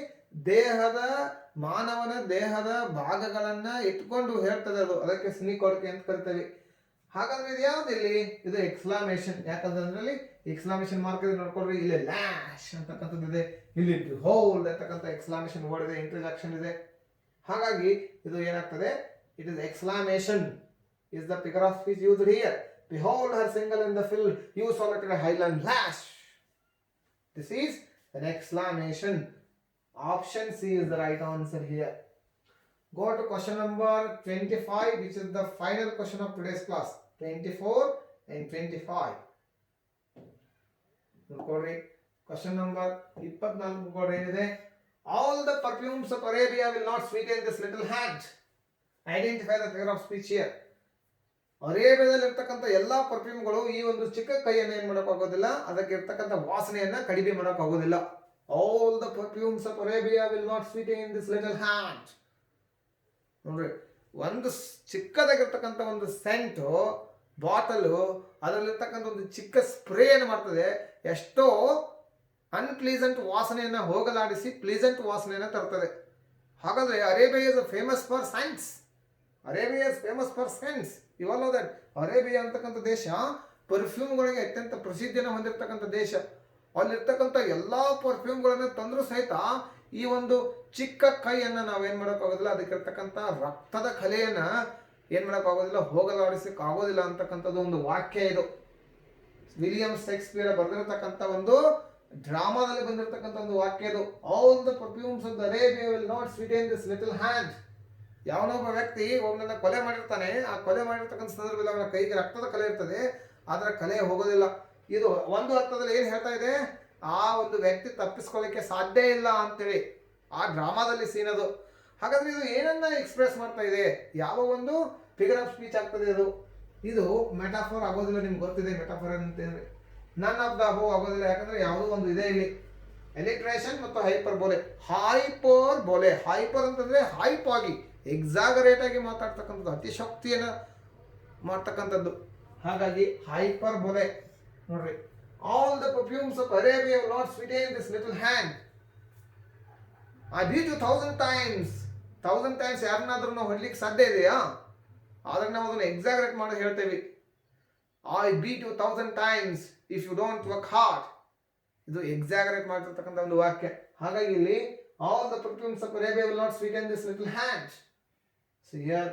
ದೇಹದ ಮಾನವನ ದೇಹದ ಭಾಗಗಳನ್ನ ಇಟ್ಕೊಂಡು ಹೇಳ್ತದೆ ಅದು, ಅದಕ್ಕೆ ಸ್ನಿಕೋಡಿಕೆ ಅಂತ ಕರಿತೀವಿ. ಹಾಗಾದ್ರೆ ಇದು ಯಾವ್ದು ಇಲ್ಲಿ? ಇದು ಎಕ್ಸ್ಕ್ಲಾಮೇಷನ್. ಯಾಕಂದ್ರೆ ಎಕ್ಸ್ಕ್ಲಾಮೇಷನ್ ಮಾರ್ಕ್ ಇದೆ ನೋಡ್ಕೊಳ್ರಿ. ಇಲ್ಲಿ ಲ್ಯಾಶ್ ಅಂತಕ್ಕಂಥದ್ದು ಇದೆ, ಇಲ್ಲಿ ಹೋಲ್ಡ್ ಅಂತಕ್ಕಂಥ ಎಕ್ಸ್ಕ್ಲಾಮೇಷನ್ ವರ್ಡ್ ಇದೆ, ಇಂಟರ್ಜೆಕ್ಷನ್ ಇದೆ. ಹಾಗಾಗಿ ಇದು ಏನಾಗ್ತದೆ? It is exclamation is the figure of speech used here. Behold her single in the field, you solitary highland lash. This is an exclamation. Option C is the right answer here. Go to question number 25, which is the final question of today's class. 24 and 25. Question number 24. All the perfumes of Arabia will not sweeten this little hand. Identify the figure of speech here. ಅರೇಬಿಯಾದಲ್ಲಿ ಇರ್ತಕ್ಕಂಥ ಎಲ್ಲಾ ಪರ್ಫ್ಯೂಮ್ಗಳು ಈ ಒಂದು ಚಿಕ್ಕ ಕೈಯನ್ನು ಏನ್ ಮಾಡಕ್ ಆಗೋದಿಲ್ಲ, ಅದಕ್ಕೆ ಇರ್ತಕ್ಕಂಥ ವಾಸನೆಯನ್ನ ಕಡಿಮೆ ಮಾಡಕ್ ಆಗೋದಿಲ್ಲ. All the perfumes of Arabia will not sweeten in this little hand. ನೋಡ್ರಿ, ಒಂದು ಚಿಕ್ಕದಾಗಿರ್ತಕ್ಕಂಥ ಒಂದು ಸೆಂಟ್ ಬಾಟಲ್, ಅದರಲ್ಲಿರ್ತಕ್ಕಂಥ ಒಂದು ಚಿಕ್ಕ ಸ್ಪ್ರೇ ಏನು ಮಾಡ್ತದೆ, ಎಷ್ಟೋ ಅನ್ಪ್ಲೀಸೆಂಟ್ ವಾಸನೆಯನ್ನ ಹೋಗಲಾಡಿಸಿ ಪ್ಲೀಸೆಂಟ್ ವಾಸನೆಯನ್ನ ತರ್ತದೆ. ಹಾಗಾದ್ರೆ Arabia is famous for science. Arabia is famous for science. You all know that. Arabia ಅಂತಕ್ಕಂಥ ದೇಶ ಪರ್ಫ್ಯೂಮ್ಗಳಿಗೆ ಅತ್ಯಂತ ಪ್ರಸಿದ್ಧಿಯನ್ನು ಹೊಂದಿರತಕ್ಕಂಥ ದೇಶ. ಅಲ್ಲಿರ್ತಕ್ಕಂಥ ಎಲ್ಲಾ ಪರ್ಫ್ಯೂಮ್ಗಳನ್ನು ತಂದರೂ ಸಹಿತ ಈ ಒಂದು ಚಿಕ್ಕ ಕೈಯನ್ನು ನಾವೇನ್ ಮಾಡೋಕ್ಕಾಗೋದಿಲ್ಲ, ಅದಕ್ಕಿರ್ತಕ್ಕಂಥ ರಕ್ತದ ಕಲೆಯನ್ನ ಏನ್ ಮಾಡೋಕ್ಕಾಗೋದಿಲ್ಲ, ಹೋಗಲಾಡಿಸಕ್ಕೆ ಆಗೋದಿಲ್ಲ ಅಂತಕ್ಕಂಥದ್ದು ಒಂದು ವಾಕ್ಯ ಇದು. ವಿಲಿಯಂ ಶೇಕ್ಸ್ಪಿಯರ್ ಬರೆದಿರತಕ್ಕಂಥ ಒಂದು ಡ್ರಾಮಾದಲ್ಲಿ ಬಂದಿರತಕ್ಕಂಥ ಒಂದು ವಾಕ್ಯ ಇದು. All the perfumes of the Arabia will not sweeten this little hand. ಯಾವನೊಬ್ಬ ವ್ಯಕ್ತಿ ಒಬ್ಬನನ್ನ ಕೊಲೆ ಮಾಡಿರ್ತಾನೆ, ಆ ಕೊಲೆ ಮಾಡಿರ್ತಕ್ಕಂಥ ಸಂದರ್ಭದಲ್ಲಿ ಅವನ ಕೈಗೆ ರಕ್ತದ ಕಲೆ ಇರ್ತದೆ, ಅದರ ಕಲೆ ಹೋಗೋದಿಲ್ಲ. ಇದು ಒಂದು ಅರ್ಥದಲ್ಲಿ ಏನ್ ಹೇಳ್ತಾ ಇದೆ, ಆ ಒಂದು ವ್ಯಕ್ತಿ ತಪ್ಪಿಸ್ಕೊಳ್ಳಿಕ್ಕೆ ಸಾಧ್ಯ ಇಲ್ಲ ಅಂತೇಳಿ ಆ ಡ್ರಾಮಾದಲ್ಲಿ ಸೀನ್ ಅದು. ಹಾಗಾದ್ರೆ ಇದು ಏನನ್ನ ಎಕ್ಸ್ಪ್ರೆಸ್ ಮಾಡ್ತಾ ಇದೆ, ಯಾವ ಒಂದು ಫಿಗರ್ ಆಫ್ ಸ್ಪೀಚ್ ಆಗ್ತದೆ ಅದು? ಇದು ಮೆಟಾಫೋರ್ ಆಗೋದಿಲ್ಲ. ನಿಮ್ಗೆ ಗೊತ್ತಿದೆ ಮೆಟಾಫೋರ್ ಅಂತಂದ್ರೆ ನನ್ ಆಫ್ ದ ಅಬೋವ್ ಆಗೋದಿಲ್ಲ. ಯಾಕಂದ್ರೆ ಯಾವುದೋ ಒಂದು ಇದೆ ಇಲ್ಲಿ, ಎಲಿಟ್ರೇಷನ್ ಮತ್ತು hyperbole. Hyperbole, hyper ಅಂತಂದ್ರೆ ಹೈಪ್ ಆಗಿ ಎಕ್ಸಾಗರೇಟ್ ಆಗಿ ಮಾತಾಡ್ತಕ್ಕಂಥದ್ದು, ಅತಿಶಕ್ತಿಯನ್ನ ಮಾಡ್ತಕ್ಕಂಥದ್ದು. ಹಾಗಾಗಿ ಹೈಪರ್ ಬೋಲೆ. ನೋಡ್ರಿ, all the perfumes of Arabia will not sweeten this little hand. I beat you 1000 times. 1000 times ಯಾರನ್ನಾದ್ರೂ ನಾವು ಹೊಡ್ಲಿಕ್ಕೆ ಸಾಧ್ಯ ಇದೆಯಾ? ಆದ್ರೆ ನಾವು ಅದನ್ನು ಎಕ್ಸಾಗರೇಟ್ ಮಾಡಿ ಹೇಳ್ತೇವೆ. I beat you 1000 times if you don't work hard. ಇದು ಎಕ್ಸಾಗರೇಟ್ ಮಾಡಿರ್ತಕ್ಕಂಥ ಒಂದು ವಾಕ್ಯ. ಹಾಗಾಗಿ ಇಲ್ಲಿ all the perfumes of Arabia will not sweeten this little hand. So here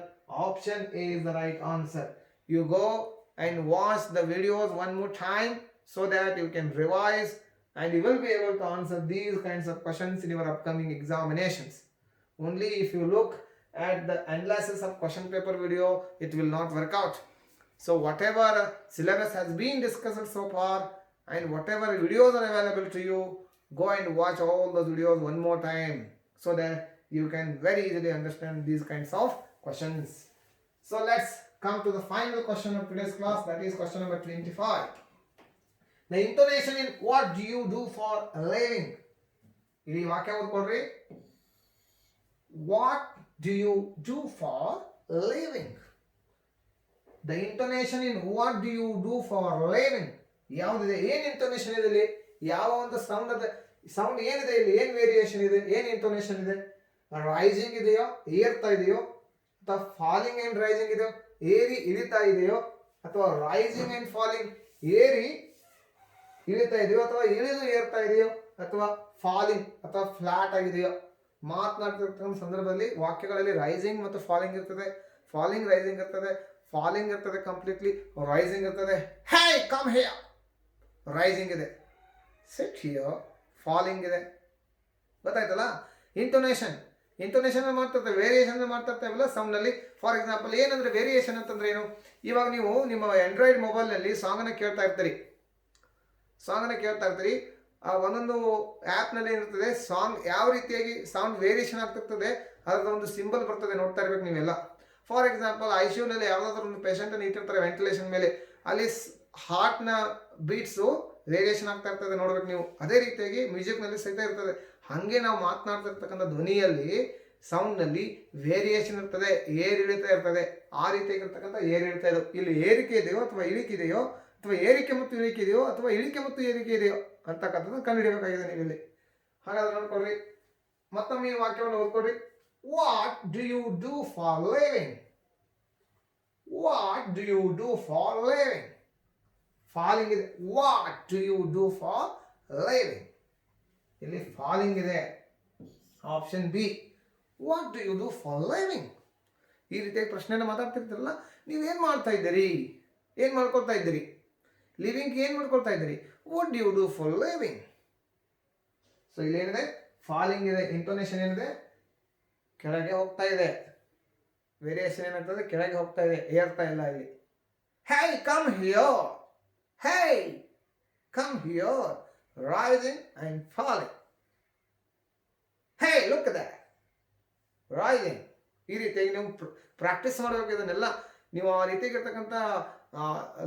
option A is the right answer. You go and watch the videos one more time so that you can revise and you will be able to answer these kinds of questions in your upcoming examinations. Only if you look at the analysis of question paper video, it will not work out. So whatever syllabus has been discussed so far and whatever videos are available to you, go and watch all those videos one more time so that you can very easily understand these kinds of questions. So let's come to the final question of today's class, that is question number 25. The intonation in what do you do for a living? ಇಲ್ಲಿ ವಾಕ್ಯ ಓದ್ಕೊಳ್ರಿ. What do you do for a living? The intonation in what do you do for a living? ಯಾವುದಿದೆ, ಏನು intonation ಇದೆ ಇಲ್ಲಿ, ಯಾವ ಒಂದು sound ಏನಿದೆ ಇಲ್ಲಿ, ಏನು ವೇರಿಯೇಷನ್ ಇದೆ, ಏನು ಇಂಟೋನೇಷನ್ ಇದೆ, ರೈಸಿಂಗ್ ಇದೆಯೋ, ಏರ್ತಾ ಇದೆಯೋ, ಅಥವಾ ಫಾಲಿಂಗ್ ಅಂಡ್ ರೈಸಿಂಗ್ ಇದೆಯೋ, ಏರಿ ಇಳಿತಾ ಇದೆಯೋ, ಅಥವಾ ರೈಸಿಂಗ್ ಅಂಡ್ ಫಾಲಿಂಗ್ ಏರಿ ಇಳಿತಾ ಇದೆಯೋ, ಅಥವಾ ಇಳಿದು ಏರ್ತಾ ಇದೆಯೋ, ಅಥವಾ ಫಾಲಿಂಗ್ ಅಥವಾ ಫ್ಲಾಟ್ ಆಗಿದೆಯೋ. ಮಾತನಾಡ್ತಿರ್ತಕ್ಕಂಥ ಸಂದರ್ಭದಲ್ಲಿ ವಾಕ್ಯಗಳಲ್ಲಿ ರೈಸಿಂಗ್ ಮತ್ತು ಫಾಲಿಂಗ್ ಇರ್ತದೆ, ಫಾಲಿಂಗ್ ರೈಸಿಂಗ್ ಇರ್ತದೆ, ಫಾಲಿಂಗ್ ಇರ್ತದೆ ಕಂಪ್ಲೀಟ್ಲಿ, ರೈಸಿಂಗ್ ಇರ್ತದೆ. ಹೇ ಕಮ್ ಹಿಯರ್ ರೈಸಿಂಗ್ ಇದೆ, ಸಿಟ್ ಹಿಯರ್ ಫಾಲಿಂಗ್ ಇದೆ. ಗೊತ್ತಾಯ್ತಲ್ಲ? ಇಂಟೋನೇಷನ್ ಮಾಡ್ತಿರ್ತೇವೆ, ವೇರಿಯೇಷನ್ ಮಾಡ್ತಿರ್ತೇವಲ್ಲ ಸೌಂಡ್ನಲ್ಲಿ. ಫಾರ್ ಎಕ್ಸಾಂಪಲ್ ಏನಂದ್ರೆ ವೇರಿಯೇಷನ್ ಅಂತಂದ್ರೆ ಏನು, ಇವಾಗ ನೀವು ನಿಮ್ಮ ಆಂಡ್ರಾಯ್ಡ್ ಮೊಬೈಲ್ನಲ್ಲಿ ಸಾಂಗನ್ನು ಕೇಳ್ತಾ ಇರ್ತೀರಿ, ಆ ಒಂದೊಂದು ಆ್ಯಪ್ನಲ್ಲಿ ಏನಿರ್ತದೆ ಸಾಂಗ್ ಯಾವ ರೀತಿಯಾಗಿ ಸೌಂಡ್ ವೇರಿಯೇಷನ್ ಆಗ್ತಿರ್ತದೆ ಅದರ ಒಂದು ಸಿಂಬಲ್ ಬರ್ತದೆ, ನೋಡ್ತಾ ಇರ್ಬೇಕು ನೀವೆಲ್ಲ. ಫಾರ್ ಎಕ್ಸಾಂಪಲ್ ಐಸಿಯುನಲ್ಲಿ ಯಾವುದಾದ್ರೂ ಒಂದು ಪೇಷಂಟನ್ನು ಇಟ್ಟಿರ್ತಾರೆ ವೆಂಟಿಲೇಷನ್ ಮೇಲೆ, ಅಲ್ಲಿ ಹಾರ್ಟ್ನ ಬೀಟ್ಸು ವೇರಿಯೇಷನ್ ಆಗ್ತಾ ಇರ್ತದೆ, ನೋಡ್ಬೇಕು ನೀವು. ಅದೇ ರೀತಿಯಾಗಿ ಮ್ಯೂಸಿಕ್ನಲ್ಲಿ ಸಹಿತ ಇರ್ತದೆ. ಹಾಗೆ ನಾವು ಮಾತನಾಡ್ತಿರ್ತಕ್ಕಂಥ ಧ್ವನಿಯಲ್ಲಿ ಸೌಂಡ್ನಲ್ಲಿ ವೇರಿಯೇಷನ್ ಇರ್ತದೆ, ಏರ್ ಇಳಿತಾ ಇರ್ತದೆ. ಆ ರೀತಿಯಾಗಿರ್ತಕ್ಕಂಥ ಏರ್ ಇಳಿತಾ ಇದೆ. ಇಲ್ಲಿ ಏರಿಕೆ ಇದೆಯೋ ಅಥವಾ ಇಳಿಕೆ ಇದೆಯೋ, ಅಥವಾ ಏರಿಕೆ ಮತ್ತು ಇಳಿಕೆ ಇದೆಯೋ, ಅಥವಾ ಇಳಿಕೆ ಮತ್ತು ಏರಿಕೆ ಇದೆಯೋ ಅಂತಕ್ಕಂಥದ್ದು ಕಂಡುಹಿಡಿಯಬೇಕಾಗಿದೆ ನೀವಿಲ್ಲಿ. ಹಾಗಾದ್ರೆ ನೋಡ್ಕೊಳ್ರಿ, ಮತ್ತೊಮ್ಮೆ ಈ ವಾಕ್ಯವನ್ನು ಓದ್ಕೊಡ್ರಿ. What do you do for living? What do you do for living? Falling ಇದೆ. What do you do for living? ಇಲ್ಲಿ ಫಾಲಿಂಗ್ ಇದೆ, option B. What do you do for living? ಈ ರೀತಿಯಾಗಿ ಪ್ರಶ್ನೆಯನ್ನು ಮಾತಾಡ್ತಿರ್ತೀರಲ್ಲ, ನೀವೇನು ಮಾಡ್ತಾ ಇದ್ದೀರಿ, ಏನು ಮಾಡ್ಕೊಳ್ತಾ ಇದ್ದೀರಿ, ಲಿವಿಂಗ್ ಏನು ಮಾಡ್ಕೊಳ್ತಾ ಇದ್ದೀರಿ? What do you do for living? So ಇಲ್ಲಿ ಏನಿದೆ, ಫಾಲಿಂಗ್ ಇದೆ, ಇಂಟೋನೇಷನ್ ಏನಿದೆ, ಕೆಳಗೆ ಹೋಗ್ತಾ ಇದೆ, ವೇರಿಯೇಷನ್ ಏನಾಗ್ತದೆ, ಕೆಳಗೆ ಹೋಗ್ತಾ ಇದೆ, ಏರ್ತಾ ಇಲ್ಲ ಇಲ್ಲಿ. Hey come here, hey come here, rising and falling. Hey look that rising. ಈ ರೀತಿಯಾಗಿ ನೀವು ಪ್ರಾಕ್ಟೀಸ್ ಮಾಡಬೇಕು. ಇದನ್ನೆಲ್ಲ ನೀವು ಆ ರೀತಿಯಾಗಿರ್ತಕ್ಕಂಥ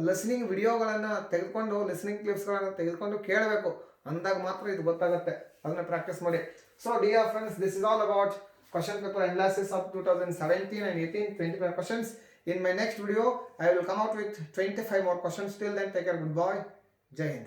ಲಿಸ್ನಿಂಗ್ ವಿಡಿಯೋಗಳನ್ನು ತೆಗೆದುಕೊಂಡು, ಲಿಸ್ನಿಂಗ್ ಕ್ಲಿಪ್ಸ್ಗಳನ್ನು ತೆಗೆದುಕೊಂಡು ಕೇಳಬೇಕು. ಅಂದಾಗ ಮಾತ್ರ ಇದು ಗೊತ್ತಾಗುತ್ತೆ. ಅದನ್ನ ಪ್ರಾಕ್ಟೀಸ್ ಮಾಡಿ. So dear friends, this is all about question paper analysis of 2017 and 18, 25 questions. In my next video, I will come out with 25 more questions. Till then, take care. Goodbye. Jai Hind.